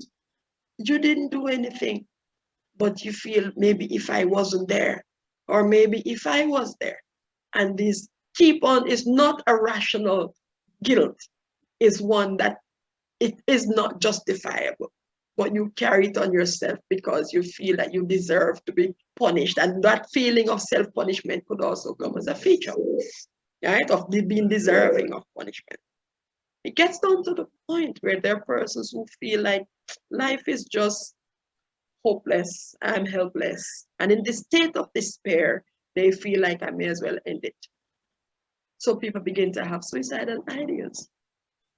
you didn't do anything, but you feel maybe if I wasn't there, or maybe if I was there. And this keep on is not a rational guilt, is one that it is not justifiable, but you carry it on yourself because you feel that you deserve to be punished. And that feeling of self-punishment could also come as a feature, right, of being deserving of punishment. It gets down to the point where there are persons who feel like life is just hopeless, I'm helpless. And in this state of despair, they feel like I may as well end it. So people begin to have suicidal ideas.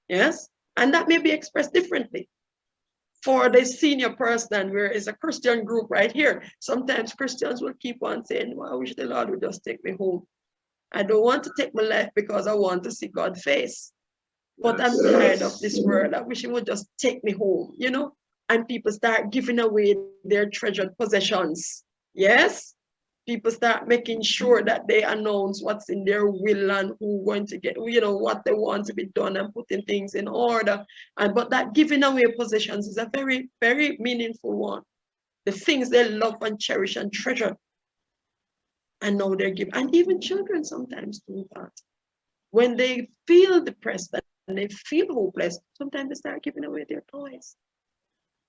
Yes? And that may be expressed differently. For the senior person, where it's a Christian group right here, sometimes Christians will keep on saying, well, I wish the Lord would just take me home. I don't want to take my life because I want to see God's face. But I'm tired of this world. I wish He would just take me home, you know? And people start giving away their treasured possessions. Yes? People start making sure that they announce what's in their will and who's going to get, you know, what they want to be done, and putting things in order. But that giving away possessions is a very, very meaningful one. The things they love and cherish and treasure. And now they're giving, and even children sometimes do that. When they feel depressed and they feel hopeless, sometimes they start giving away their toys.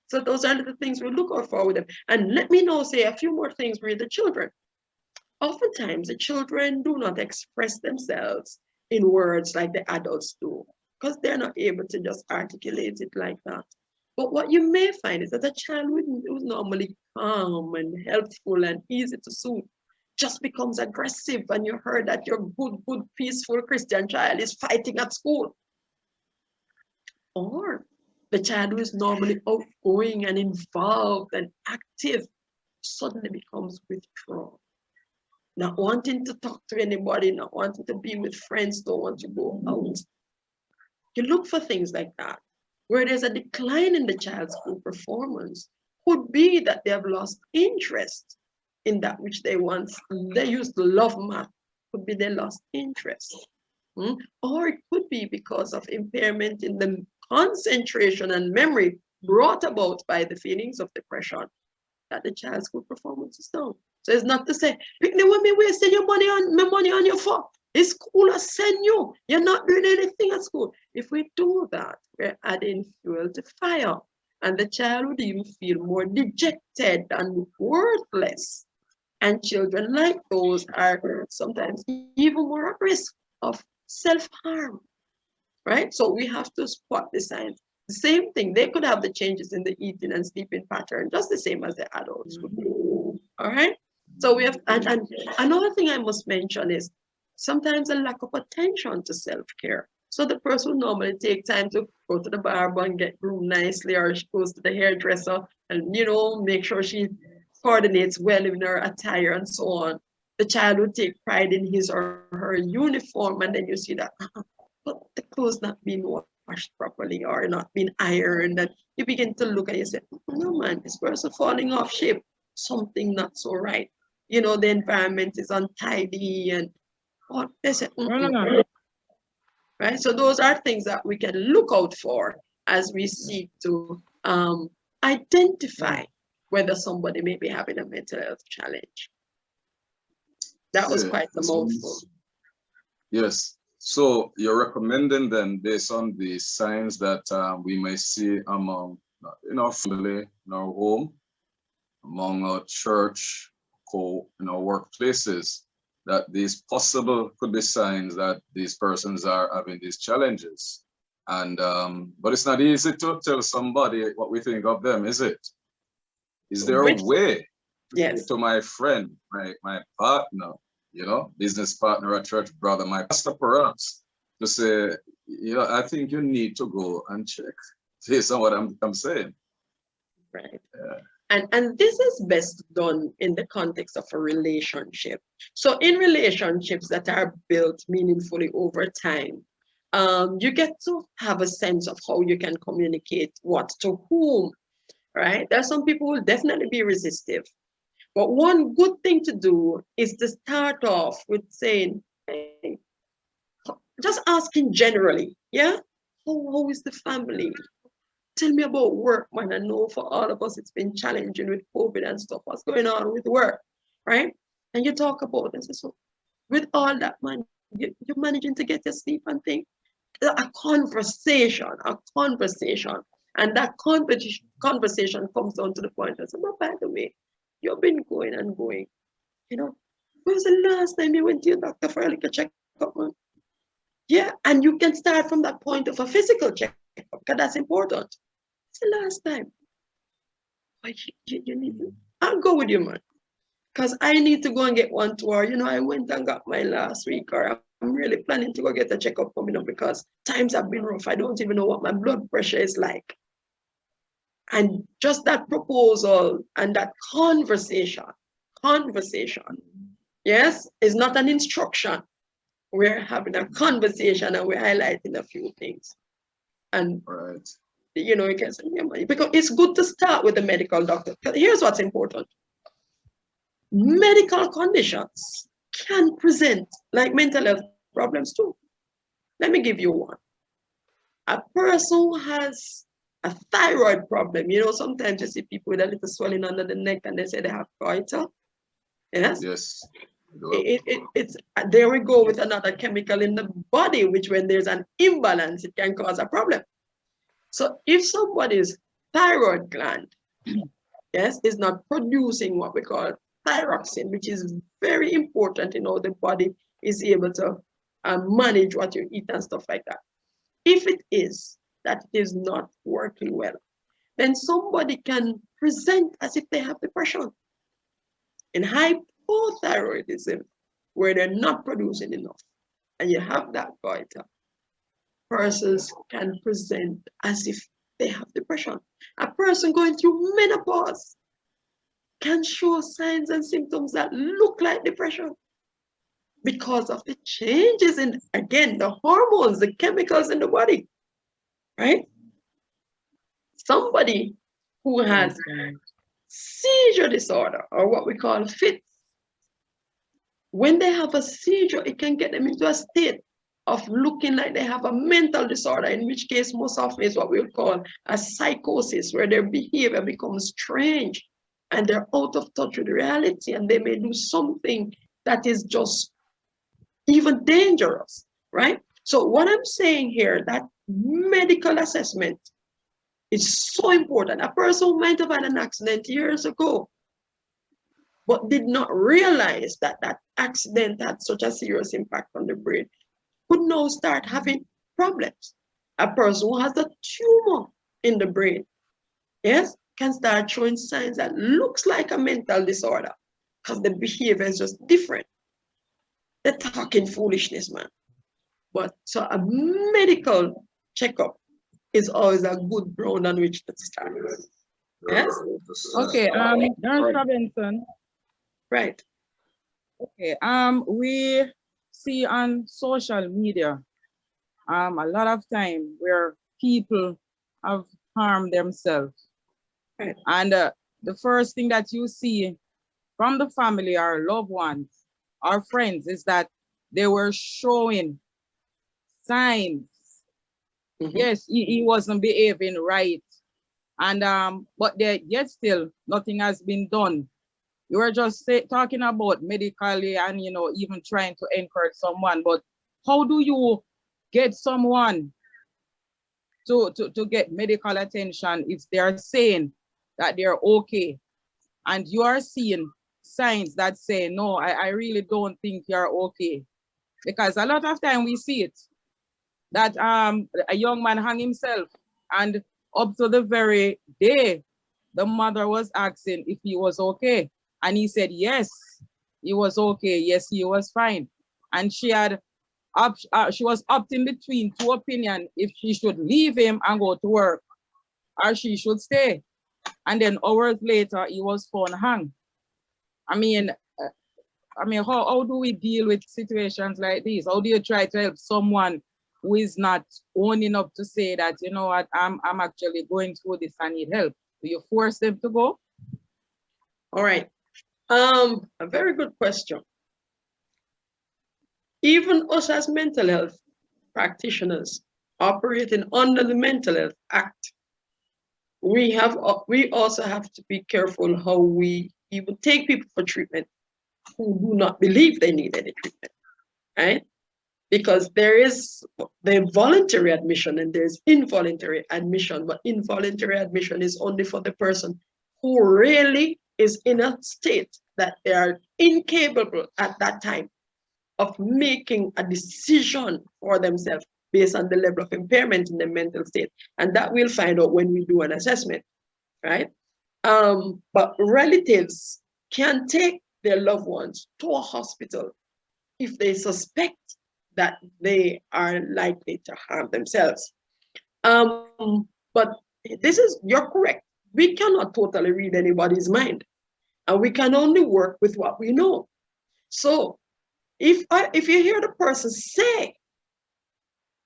So those are the things we look out for with them. And let me now say a few more things with the children. Oftentimes, the children do not express themselves in words like the adults do, because they're not able to just articulate it like that. But what you may find is that a child who's normally calm and helpful and easy to soothe just becomes aggressive, and you heard that your good, peaceful Christian child is fighting at school. Or the child who is normally outgoing and involved and active suddenly becomes withdrawn, not wanting to talk to anybody, not wanting to be with friends, don't want to go out. You look for things like that, where there's a decline in the child's school performance. Could be that they have lost interest in that which they used to love math. Could be they lost interest. Or it could be because of impairment in the concentration and memory brought about by the feelings of depression, that the child's school performance is down. So it's not to say, Picnic, when me wasting your money on my money on your phone. This school has sent you. You're not doing anything at school. If we do that, we're adding fuel to fire. And the child would even feel more dejected and worthless. And children like those are sometimes even more at risk of self-harm. Right? So we have to spot the signs. The same thing. They could have the changes in the eating and sleeping pattern, just the same as the adults would do. All right. So we have, and another thing I must mention is sometimes a lack of attention to self-care. So the person would normally take time to go to the barber and get groomed nicely, or she goes to the hairdresser and, you know, make sure she coordinates well in her attire and so on. The child would take pride in his or her uniform, and then you see that, but the clothes not being washed properly or not being ironed, and you begin to look and you say, no man, this person falling off shape, something not so right. You know, the environment is untidy, and they say, right? So those are things that we can look out for as we seek to identify whether somebody may be having a mental health challenge. That was quite a mouthful. Yes. So you're recommending then, based on the signs that we may see among in our family, in our home, among our church, in our workplaces, that these possible could be signs that these persons are having these challenges. And but it's not easy to tell somebody what we think of them, is it? Is there a way to my friend, my partner, you know, business partner, a church brother, my pastor perhaps, to say, you know, I think you need to go and check based on what I'm saying. Right. And this is best done in the context of a relationship. So in relationships that are built meaningfully over time, you get to have a sense of how you can communicate what to whom, right? There are some people who will definitely be resistive. But one good thing to do is to start off with saying, hey, just asking generally, yeah? How is the family? Tell me about work, man. I know for all of us, it's been challenging with COVID and stuff. What's going on with work, right? And you talk about this. So with all that, man, you're managing to get your sleep and things. A conversation. And that conversation comes down to the point and say, but by the way, you've been going and going. You know, when was the last time you went to your doctor for a little checkup, man? Yeah, and you can start from that point of a physical checkup, because that's important. It's the last time. But you need to, I'll go with you, man. Because I need to go and get one tour. You know, I went and got mine last week, or I'm really planning to go get a checkup coming up because times have been rough. I don't even know what my blood pressure is like. And just that proposal and that conversation, yes, is not an instruction. We're having a conversation and we're highlighting a few things. And you know, you can say, yeah, because it's good to start with the medical doctor. Here's what's important. Medical conditions can present like mental health problems too. Let me give you one. A person who has a thyroid problem, you know, sometimes you see people with a little swelling under the neck and they say they have goiter. Yes? Yes. It's there we go with another chemical in the body, which when there's an imbalance, it can cause a problem. So if somebody's thyroid gland, yes, is not producing what we call thyroxine, which is very important in how the body is able to manage what you eat and stuff like that. If it is that it is not working well, then somebody can present as if they have depression. In hypothyroidism, where they're not producing enough, and you have that goiter, persons can present as if they have depression. A person going through menopause can show signs and symptoms that look like depression because of the changes in, again, the hormones, the chemicals in the body, right? Somebody who has seizure disorder, or what we call fits, when they have a seizure, it can get them into a state of looking like they have a mental disorder, in which case most often is what we would call a psychosis, where their behavior becomes strange and they're out of touch with reality, and they may do something that is just even dangerous, right? So what I'm saying here, that medical assessment is so important. A person who might have had an accident years ago, but did not realize that that accident had such a serious impact on the brain, could now start having problems. A person who has a tumor in the brain, yes, can start showing signs that looks like a mental disorder because the behavior is just different. They're talking foolishness, man. But so a medical checkup is always a good ground on which to start. Yes? Okay, Nurse Robinson. Right. Okay, we see on social media a lot of time where people have harmed themselves. Right. And the first thing that you see from the family or loved ones or friends is that they were showing signs. Yes, he wasn't behaving right. And but there yet still nothing has been done. You were just talking about medically and even trying to encourage someone, but how do you get someone to get medical attention if they're saying that they're okay and you are seeing signs that say no, I really don't think you're okay? Because a lot of time we see it that a young man hung himself, and up to the very day the mother was asking if he was okay, and he said yes, he was okay, yes, he was fine. And she was opting between two opinions, if she should leave him and go to work or she should stay. And then hours later he was found hung. I mean, how do we deal with situations like this? How do you try to help someone who is not owning up to say that, you know what, I'm actually going through this, I need help? Do you force them to go? All right. A very good question. Even us as mental health practitioners operating under the Mental Health Act, we also have to be careful how we even take people for treatment who do not believe they need any treatment, right? Because there is the voluntary admission and there's involuntary admission, but involuntary admission is only for the person who really is in a state that they are incapable at that time of making a decision for themselves based on the level of impairment in the mental state. And that we'll find out when we do an assessment, right? But relatives can take their loved ones to a hospital if they suspect that they are likely to harm themselves. But you're correct. We cannot totally read anybody's mind, and we can only work with what we know. So if you hear the person say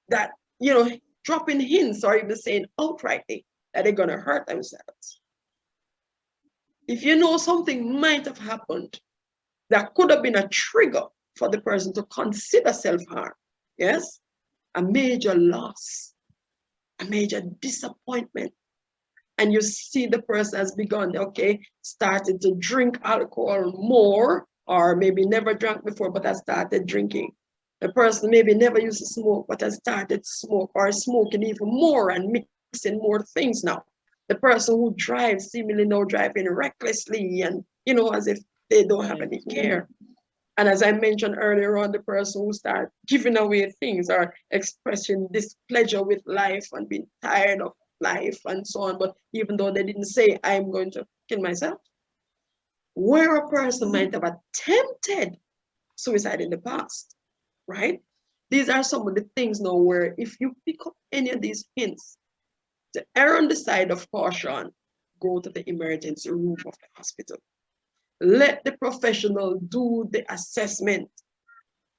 that, dropping hints or even saying outrightly that they're gonna hurt themselves, if you know something might have happened that could have been a trigger for the person to consider self-harm, yes, a major loss, a major disappointment, and you see the person has begun, started to drink alcohol more, or maybe never drank before but has started drinking. The person maybe never used to smoke but has started to smoke, or smoking even more and mixing more things now. The person who drives seemingly now driving recklessly and, as if they don't have any care. And as I mentioned earlier on, the person who starts giving away things or expressing displeasure with life and being tired of life and so on, but even though they didn't say, I'm going to kill myself, where a person might have attempted suicide in the past, right? These are some of the things now where if you pick up any of these hints, to err on the side of caution, go to the emergency room of the hospital. Let the professional do the assessment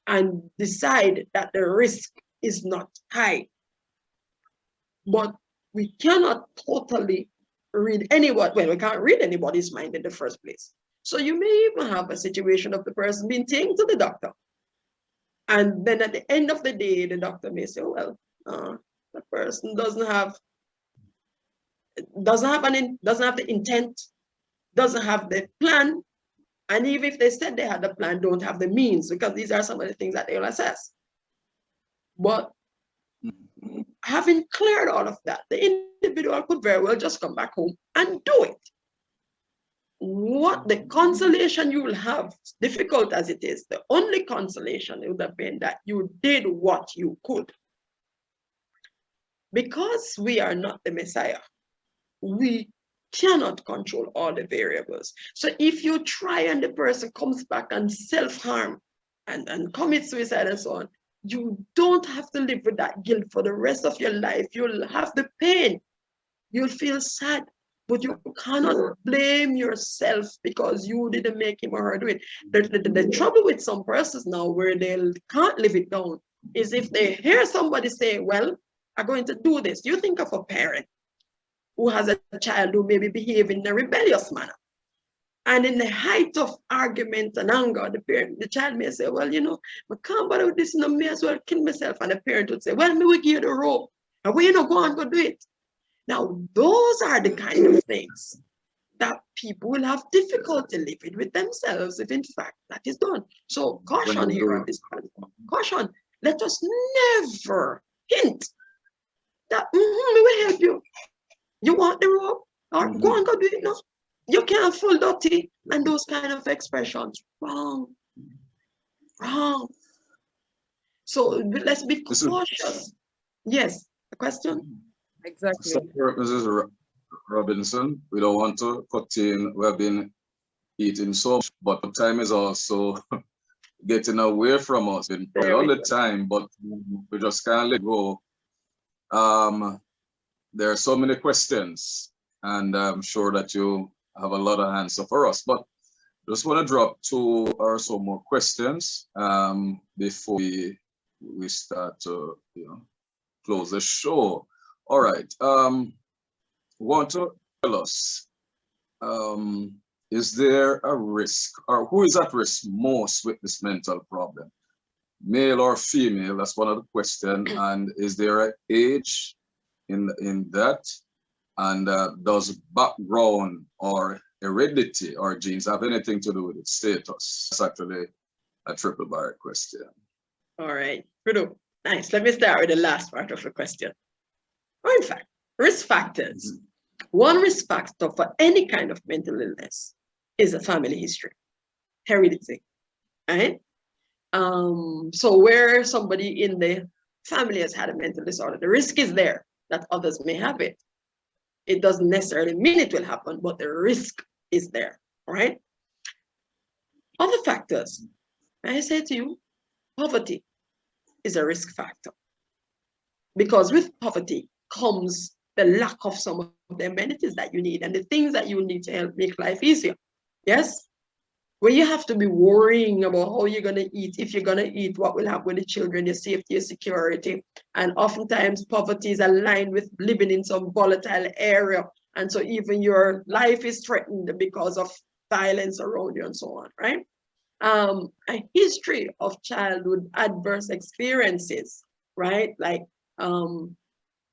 and decide that the risk is not high. But we cannot totally read we can't read anybody's mind in the first place. So you may even have a situation of the person being taken to the doctor. And then at the end of the day, the doctor may say, well, the person doesn't have the intent, doesn't have the plan. And even if they said they had the plan, don't have the means, because these are some of the things that they'll assess. But having cleared all of that, the individual could very well just come back home and do it. What the consolation you will have, difficult as it is, the only consolation would have been that you did what you could. because we are not the Messiah, we cannot control all the variables. So if you try and the person comes back and self-harm and commit suicide and so on, you don't have to live with that guilt for the rest of your life. You'll have the pain, you'll feel sad, but you cannot blame yourself because you didn't make him or her do it. The trouble with some persons now where they can't live it down is if they hear somebody say, well, I'm going to do this. You think of a parent who has a child who may be behaving in a rebellious manner. And in the height of argument and anger, the child may say, well, you know, I can't bother with this, no, may as well kill myself. And the parent would say, well, me will give you the rope. And we not go and go do it. Now, those are the kind of things that people will have difficulty living with themselves if in fact that is done. So caution here on this platform. Caution. Let us never hint that we will help you. You want the rope? Or go and go do it now. You can't full dirty and those kind of expressions. Wrong. Wrong. So let's be cautious. Yes, a question? Exactly. So, Mrs. Robinson, we don't want to cut in. We have been eating so much, but time is also getting away from us. Been all the time, but we just can't let go. There are so many questions, and I'm sure that you have a lot of answers for us. But just want to drop 2 or so more questions before we start to close the show. All right. Want to tell us, is there a risk, or who is at risk most with this mental problem? Male or female? That's one of the questions. And is there an age in that? And does background or heredity or genes have anything to do with its status? That's actually a triple barrel question. All right, Rudo, nice. Let me start with the last part of the question. Or in fact, risk factors. One risk factor for any kind of mental illness is a family history, heredity, right? So where somebody in the family has had a mental disorder, the risk is there that others may have it. It doesn't necessarily mean it will happen, but the risk is there, right? Other factors, I say to you, poverty is a risk factor. Because with poverty comes the lack of some of the amenities that you need and the things that you need to help make life easier. Yes? Where you have to be worrying about how you're going to eat, if you're going to eat, what will happen with the children, your safety, your security. And oftentimes poverty is aligned with living in some volatile area. And so even your life is threatened because of violence around you and so on, right? A history of childhood adverse experiences, right? Like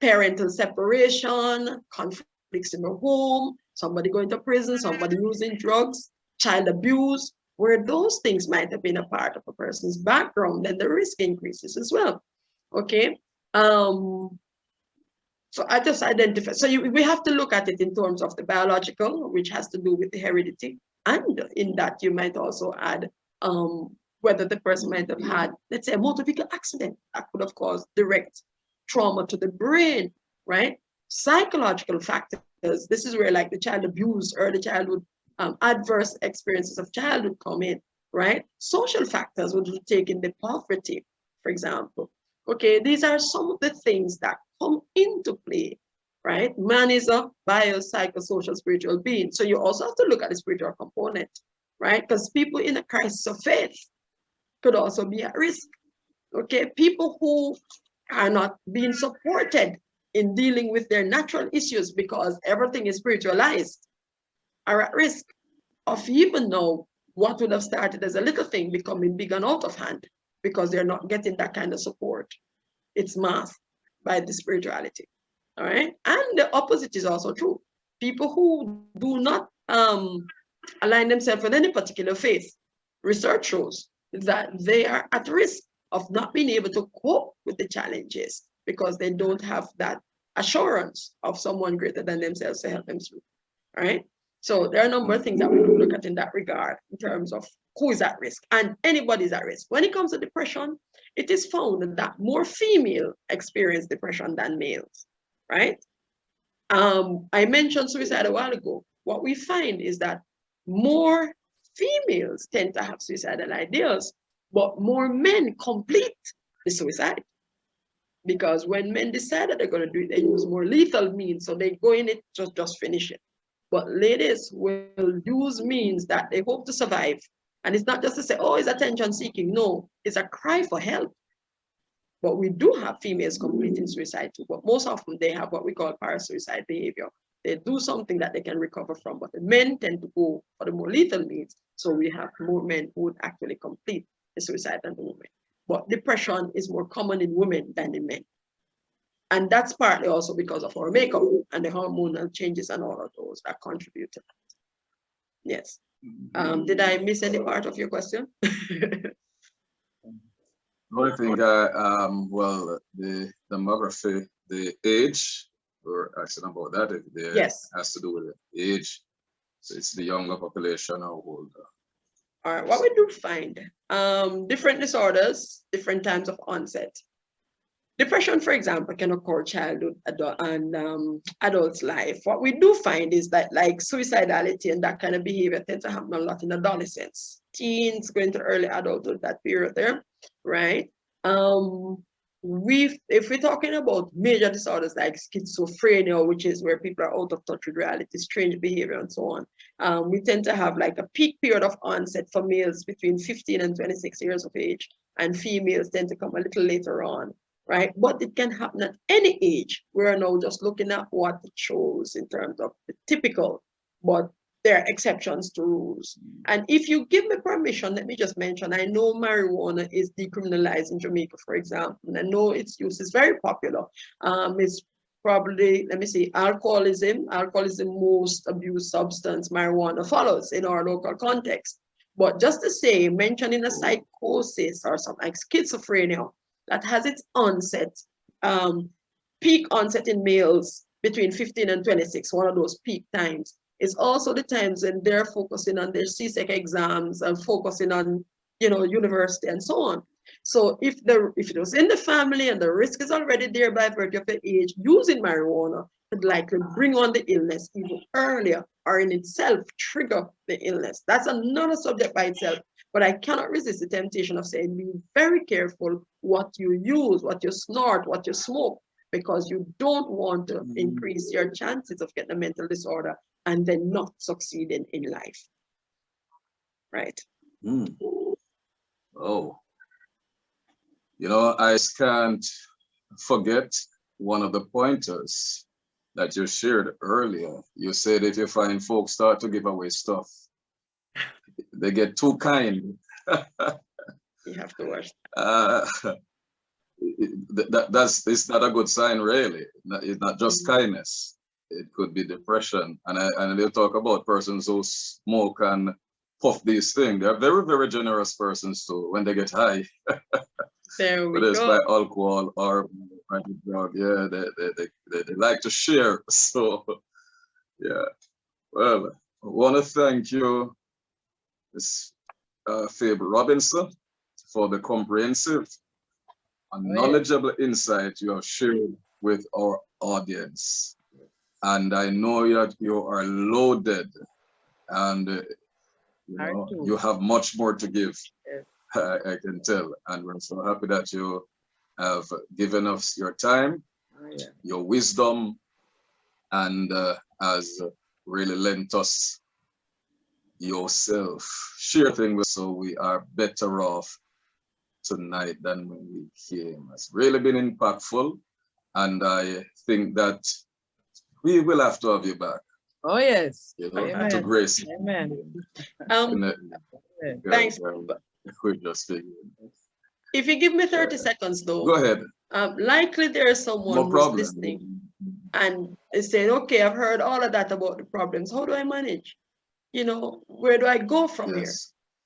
parental separation, conflicts in the home, somebody going to prison, somebody using drugs, child abuse, where those things might have been a part of a person's background, then the risk increases as well. Okay. So I just identify. So we have to look at it in terms of the biological, which has to do with the heredity. And in that, you might also add whether the person might have had, let's say, a motor vehicle accident that could have caused direct trauma to the brain, right? Psychological factors. This is where like the child abuse or the childhood adverse experiences of childhood come in, right? Social factors would take in the poverty, for example. Okay, these are some of the things that come into play, right? Man is a biopsychosocial spiritual being. So you also have to look at the spiritual component, right? Because people in a crisis of faith could also be at risk. Okay, people who are not being supported in dealing with their natural issues because everything is spiritualized are at risk of even now what would have started as a little thing becoming big and out of hand because they're not getting that kind of support. It's masked by the spirituality, all right? And the opposite is also true. People who do not align themselves with any particular faith, research shows that they are at risk of not being able to cope with the challenges because they don't have that assurance of someone greater than themselves to help them through, all right? So there are a number of things that we could look at in that regard in terms of who is at risk, and anybody's at risk. When it comes to depression, it is found that more female experience depression than males. right? I mentioned suicide a while ago. What we find is that more females tend to have suicidal ideas, but more men complete the suicide. Because when men decide that they're going to do it, they use more lethal means. So they go in it, just finish it. But ladies will use means that they hope to survive. And it's not just to say, oh, it's attention seeking. No, it's a cry for help. But we do have females completing suicide too, but most often they have what we call parasuicide behavior. They do something that they can recover from, but the men tend to go for the more lethal means. So we have more men who would actually complete the suicide than the women. But depression is more common in women than in men. And that's partly also because of our makeup and the hormonal changes and all of those that contribute to that. Yes. Did I miss any part of your question? I think, well, the demography, the age, we're asking about that, if the Yes. has to do with the age. So it's the younger population or older. All right, what we do find, different disorders, different times of onset. Depression, for example, can occur childhood and adults' life. What we do find is that like suicidality and that kind of behavior tends to happen a lot in adolescence, teens going to early adulthood, that period there, right? If we're talking about major disorders like schizophrenia, which is where people are out of touch with reality, strange behavior and so on, we tend to have like a peak period of onset for males between 15 and 26 years of age, and females tend to come a little later on. Right? But it can happen at any age. We're now just looking at what it shows in terms of the typical, but there are exceptions to rules. And if you give me permission, let me just mention, I know marijuana is decriminalized in Jamaica, for example, and I know its use is very popular. It's probably, let me see, alcoholism most abused substance, marijuana follows in our local context. But just the same, mentioning a psychosis or something like schizophrenia, that has its onset, peak onset in males between 15 and 26, one of those peak times. It's also the times when they're focusing on their CSEC exams and focusing on, university and so on. So if it was in the family and the risk is already there by virtue of the age, using marijuana could likely bring on the illness even earlier or in itself trigger the illness. That's another subject by itself. But I cannot resist the temptation of saying, be very careful what you use, what you snort, what you smoke, because you don't want to increase your chances of getting a mental disorder and then not succeeding in life. Right? Oh, I can't forget one of the pointers that you shared earlier. You said if you find folks start to give away stuff, they get too kind. You have to watch. It's not a good sign, really. It's not just kindness. It could be depression. And they talk about persons who smoke and puff these things. They're very, very generous persons too when they get high. There we Whether it's go. by alcohol or by drug, yeah, they like to share. So, yeah. Well, I want to thank you, Ms. Fabe Robinson, for the comprehensive and knowledgeable insight you have shared with our audience. And I know that you are loaded and you have much more to give. Yes. I can tell. And we're so happy that you have given us your time, your wisdom, and has really lent us yourself. Share things so we are better off tonight than when we came. It's really been impactful. And I think that we will have to have you back. Oh, yes. To grace. Amen. Thanks. We're just figuring. If you give me 30 seconds though. Go ahead. Likely there is someone who's listening and is saying, okay, I've heard all of that about the problems. How do I manage? Where do I go from here?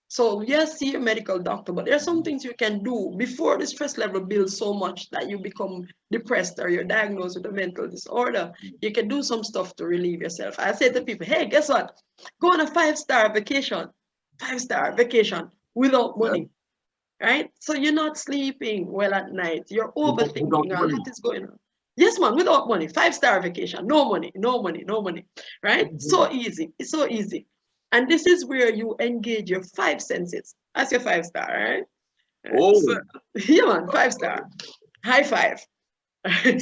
So yes, see a medical doctor, but there are some things you can do before the stress level builds so much that you become depressed or you're diagnosed with a mental disorder. You can do some stuff to relieve yourself. I say to people, hey, guess what? Go on a 5-star vacation. 5-star vacation without money. Right? So you're not sleeping well at night. You're overthinking all that is going on. Yes, man, without money. 5-star vacation, no money, no money, no money, right? So easy. It's so easy. And this is where you engage your 5 senses. That's your 5-star, right? Oh, So, yeah, man, 5-star. High five. And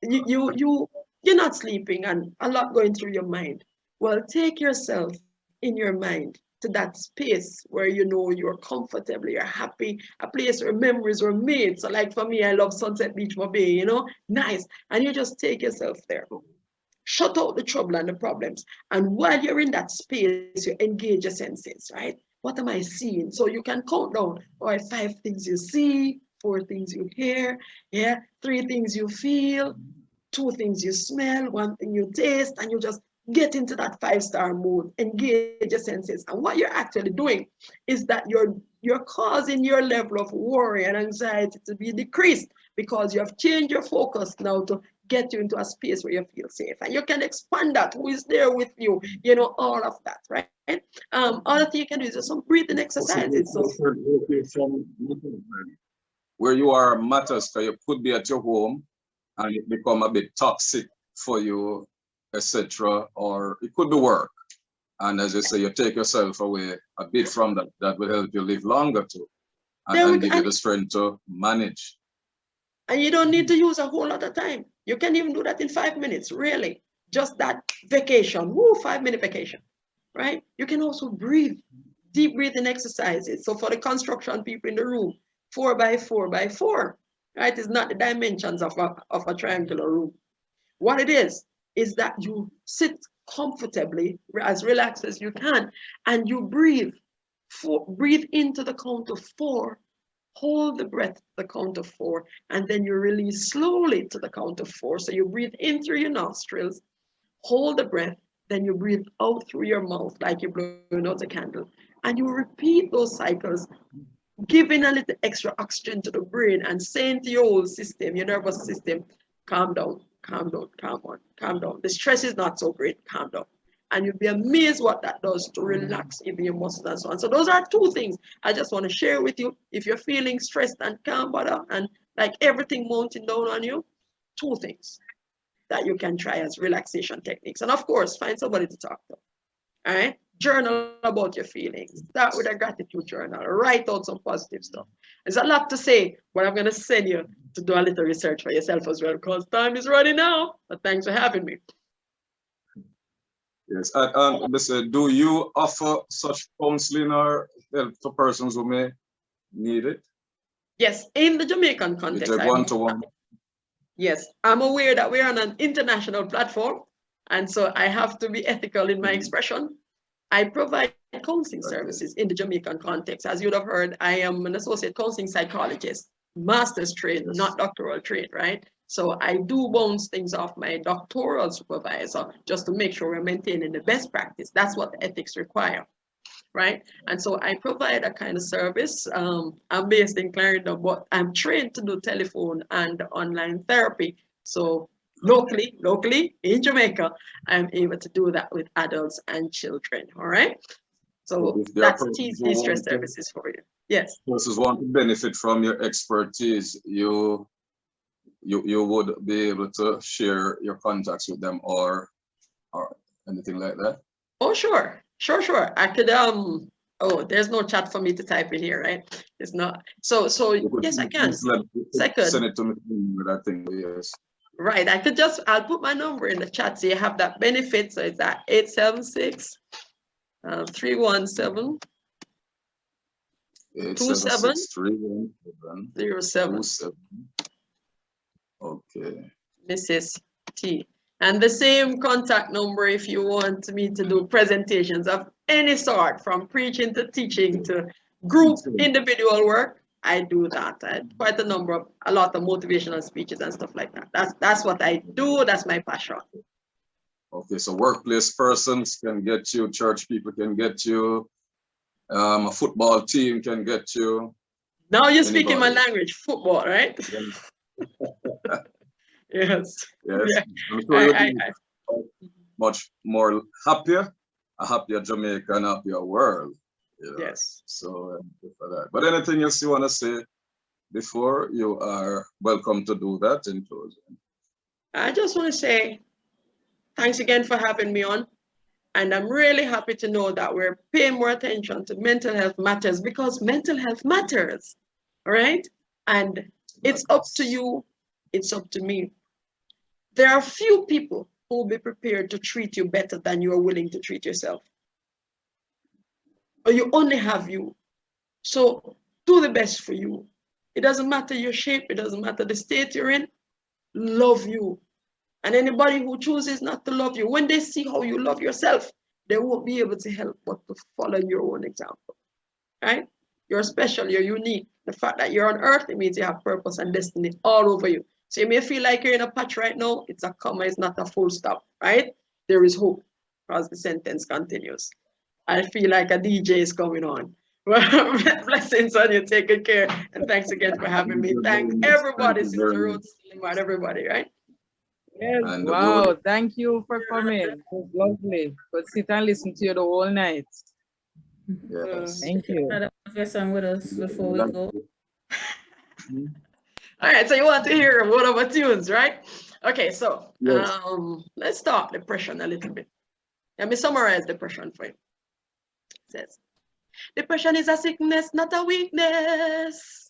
you're not sleeping and a lot going through your mind. Well, take yourself in your mind to that space where you know you're comfortable, you're happy, a place where memories were made. So like for me, I love Sunset Beach, Bay, you know, nice. And you just take yourself there. Shut out the trouble and the problems. And while you're in that space, you engage your senses, right? What am I seeing? So you can count down, all right, 5 things you see, 4 things you hear, yeah, 3 things you feel, 2 things you smell, 1 thing you taste, and you just get into that 5-star mode, engage your senses. And what you're actually doing is that you're causing your level of worry and anxiety to be decreased because you have changed your focus now to get you into a space where you feel safe. And you can expand that, who is there with you, you know, all of that, right? Other thing you can do is just some breathing exercises. So where you are matters, because you could be at your home and it become a bit toxic for you, etc. Or it could be work. And as you say, you take yourself away a bit from that. That will help you live longer too, and give you the strength to manage. And you don't need to use a whole lot of time. You can even do that in 5 minutes, really. Just that vacation, 5-minute vacation, right? You can also breathe, deep breathing exercises. So for the construction people in the room, 4 by 4 by 4, right? It's not the dimensions of a triangular room. What it is that you sit comfortably, as relaxed as you can, and you breathe. Breathe into the count of 4. Hold the breath the count of 4, and then you release slowly to the count of 4. So you breathe in through your nostrils, hold the breath, then you breathe out through your mouth like you're blowing out a candle. And you repeat those cycles, giving a little extra oxygen to the brain and saying to your whole system, your nervous system, calm down, calm down, calm on, calm down. The stress is not so great, calm down. And you'll be amazed what that does to relax even your muscles and so on. So those are 2 things I just want to share with you. If you're feeling stressed and calm, and like everything mounting down on you, 2 things that you can try as relaxation techniques. And of course, find somebody to talk to. All right? Journal about your feelings. Start with a gratitude journal. Write out some positive stuff. There's a lot to say, but I'm going to send you to do a little research for yourself as well because time is running out. But thanks for having me. Yes, and do you offer such counseling or help to persons who may need it? Yes, in the Jamaican context. It's a one-to-one. Yes, I'm aware that we're on an international platform, and so I have to be ethical in my expression. I provide counseling services in the Jamaican context. As you'd have heard, I am an associate counseling psychologist, master's trained, not doctoral trained, right? So I do bounce things off my doctoral supervisor just to make sure we're maintaining the best practice. That's what the ethics require, right? And so I provide a kind of service. I'm based in Clarendon, but I'm trained to do telephone and online therapy. So locally in Jamaica, I'm able to do that with adults and children, all right? So that's T-Stress services for you. Yes. Persons want to benefit from your expertise, you would be able to share your contacts with them or anything like that? Oh, sure. I could, there's no chat for me to type in here, right? It's not. So yes, I can. Send it to me, I think, yes. Right, I'll put my number in the chat so you have that benefit. So it's at 876-317 2707. Okay. Mrs. T. And the same contact number if you want me to do presentations of any sort, from preaching to teaching to group individual work. I do that. I had quite a lot of motivational speeches and stuff like that. That's what I do. That's my passion. Okay, so workplace persons can get you, church people can get you, a football team can get you. Now you're speaking my language, football, right? Yes. Yes. I'm sure you'll be much more happier, a happier Jamaica and a happier world. You know? Yes. So for that. But anything else you want to say before, you are welcome to do that in closing. I just want to say thanks again for having me on. And I'm really happy to know that we're paying more attention to mental health matters, because mental health matters, all right? And it's up to you, it's up to me. There are few people who will be prepared to treat you better than you are willing to treat yourself. Or you only have you. So do the best for you. It doesn't matter your shape, it doesn't matter the state you're in. Love you. And anybody who chooses not to love you, when they see how you love yourself, they won't be able to help but to follow your own example, right? You're special, you're unique. The fact that you're on earth, it means you have purpose and destiny all over you. So you may feel like you're in a patch right now, it's a comma, it's not a full stop, right? There is hope, as the sentence continues. I feel like a DJ is coming on. Well, blessings on you, take good care. And thanks again for having me. Thank everybody, Sister Ruth, everybody, right? Yes, And wow, thank you for coming. It was lovely. Could sit and listen to you the whole night. yes. Thank you. Another song with us before we go. All right, so you want to hear one of our tunes, right? Okay, so Yes. let's talk depression a little bit. Let me summarize depression for you. It says, depression is a sickness, not a weakness.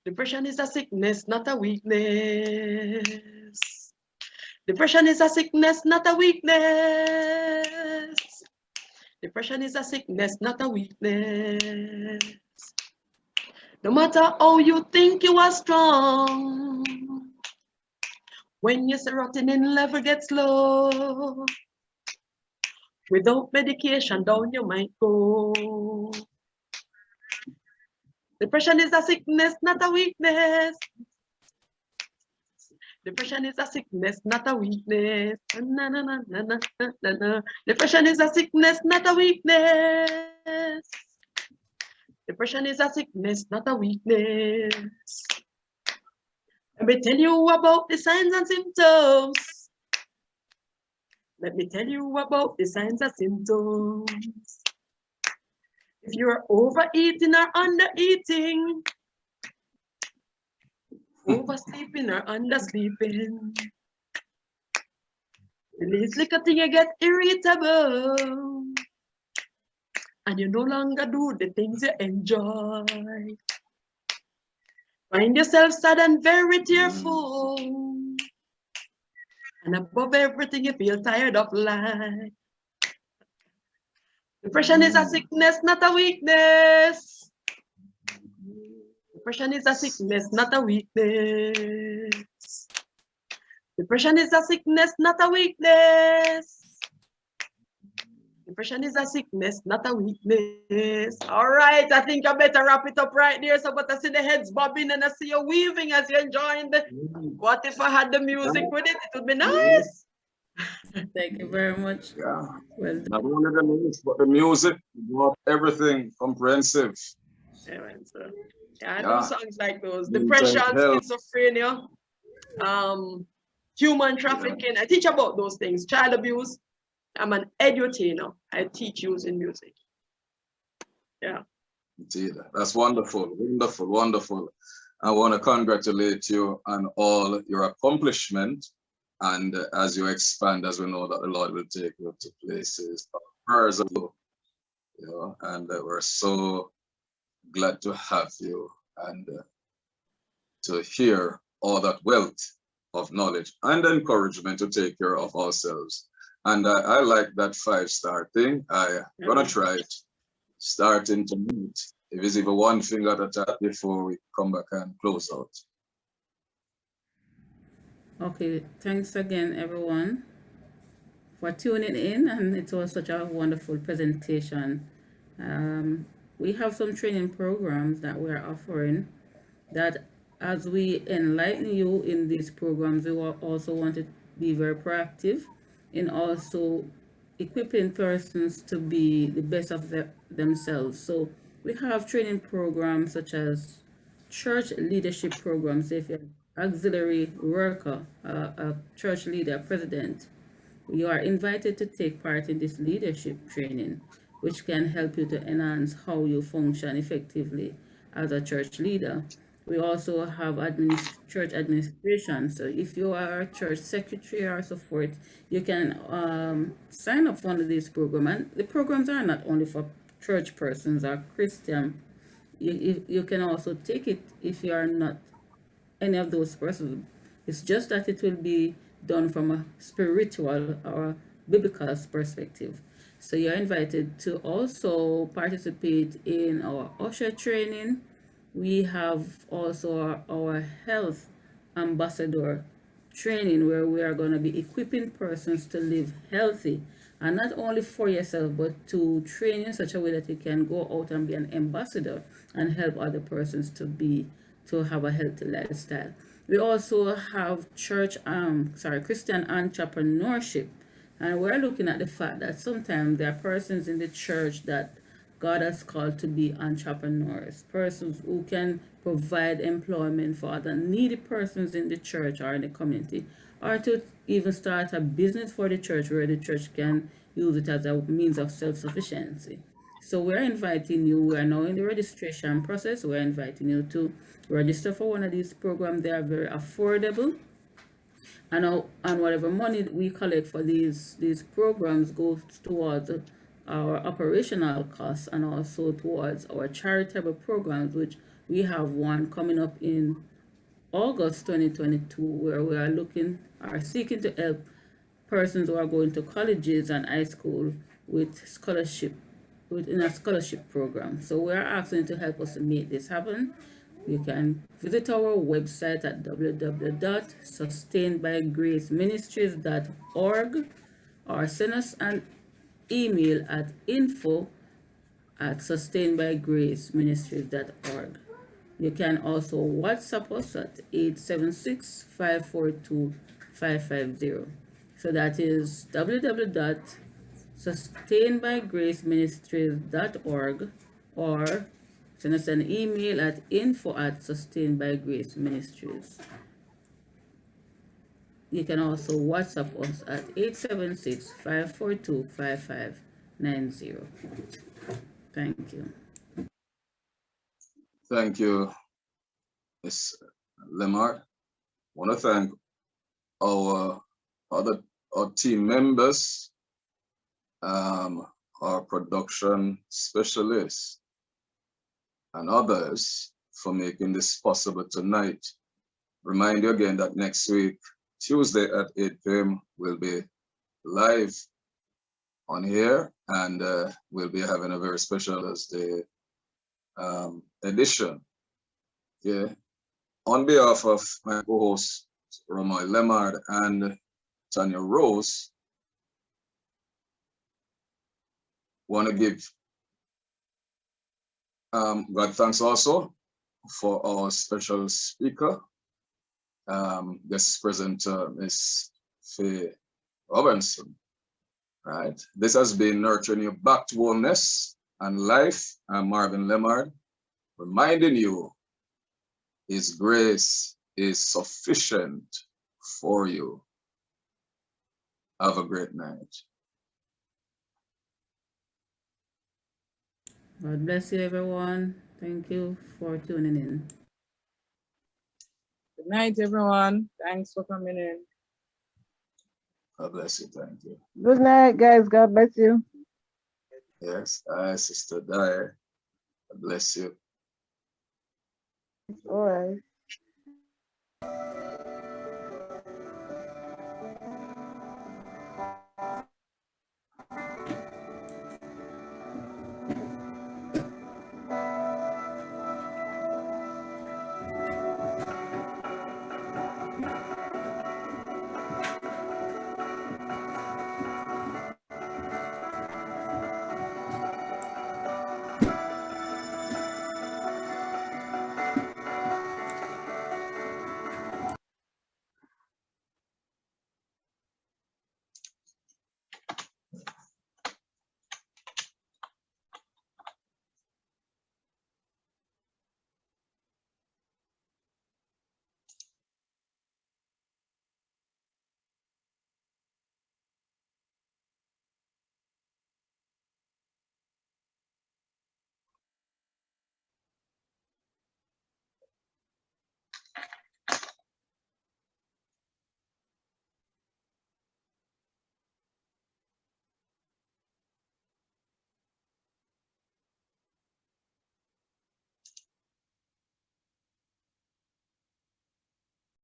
Depression is a sickness, not a weakness. Depression is a sickness, not a weakness. Depression is a sickness, not a weakness. No matter how you think you are strong, when your serotonin level gets low, without medication, down you might go. Depression is a sickness, not a weakness. Depression is a sickness, not a weakness. Na, na, na, na, na, na, na. Depression is a sickness, not a weakness. Depression is a sickness, not a weakness. Let me tell you about the signs and symptoms. Let me tell you about the signs and symptoms. If you're overeating or undereating, oversleeping or undersleeping, the least little thing you get irritable, and you no longer do the things you enjoy. Find yourself sad and very tearful, and above everything you feel tired of life. Depression is a sickness, not a weakness. Depression is a sickness, not a weakness. Depression is a sickness, not a weakness. Depression is a sickness, not a weakness. All right, I think I better wrap it up right there. So, but I see the heads bobbing and I see you weaving as you're enjoying the. What if I had the music with it? It would be nice. Thank you very much. Yeah. Well done. Not only the lyrics, but the music, everything comprehensive. Yeah, so, I Yeah. do songs like those. Mental Depression, health. schizophrenia, human trafficking. I teach about those things. Child abuse. I'm an edutainer. I teach using music. Yeah. Indeed. That's wonderful, wonderful, wonderful. I want to congratulate you on all your accomplishment. And as you expand, as we know that the Lord will take you to places, prayers of you, and we're so glad to have you and to hear all that wealth of knowledge and encouragement to take care of ourselves. And I like that 5-star thing. I'm gonna try it starting tonight. If it's even one thing at a time before we come back and close out. Okay, thanks again, everyone, for tuning in, and it was such a wonderful presentation. We have some training programs that we're offering that as we enlighten you in these programs, we will also want to be very proactive in also equipping persons to be the best of themselves. So we have training programs such as church leadership programs. If you're auxiliary worker, a church leader, president, you are invited to take part in this leadership training, which can help you to enhance how you function effectively as a church leader. We also have church administration. So if you are a church secretary or so forth, you can sign up for one of these programs. And the programs are not only for church persons or Christian. You can also take it if you are not any of those persons. It's just that it will be done from a spiritual or biblical perspective. So you're invited to also participate in our usher training. We have also our health ambassador training where we are going to be equipping persons to live healthy, and not only for yourself but to train in such a way that you can go out and be an ambassador and help other persons to have a healthy lifestyle. We also have Christian entrepreneurship, and we're looking at the fact that sometimes there are persons in the church that God has called to be entrepreneurs, persons who can provide employment for other needy persons in the church or in the community, or to even start a business for the church where the church can use it as a means of self-sufficiency. So we're inviting you, we are now in the registration process, we're inviting you to register for one of these programs. They are very affordable, and whatever money we collect for these programs goes towards our operational costs and also towards our charitable programs, which we have one coming up in August 2022, where we are seeking to help persons who are going to colleges and high school with within a scholarship program. So we are asking you to help us to make this happen. You can visit our website at www.sustainedbygraceministries.org or send us an email at info@sustainedbygraceministries.org. You can also WhatsApp us at 876-542-550. So that is www.sustainedbygraceministries.org, or send us an email at info@sustainedbygraceministries. You can also WhatsApp us at 876-542-5590. Thank you. Thank you, Ms. Lemar. I want to thank our our team members, our production specialists, and others for making this possible tonight. Remind you again that next week, Tuesday at 8 p.m., we'll be live on here, and we'll be having a very special Thursday edition. Yeah. On behalf of my co-hosts, Romoy Lemard and Tanya Rose, want to give God thanks also for our special speaker, guest presenter, Ms. Faye Robinson. Right. This has been Nurturing You Back to Wellness and Life. I'm Marvin Lemard, reminding you His grace is sufficient for you. Have a great night. God bless you, everyone. Thank you for tuning in. Good night, everyone. Thanks for coming in. God bless you. Thank you. Good night, guys. God bless you. Yes, hi, Sister Dyer. God bless you. All right.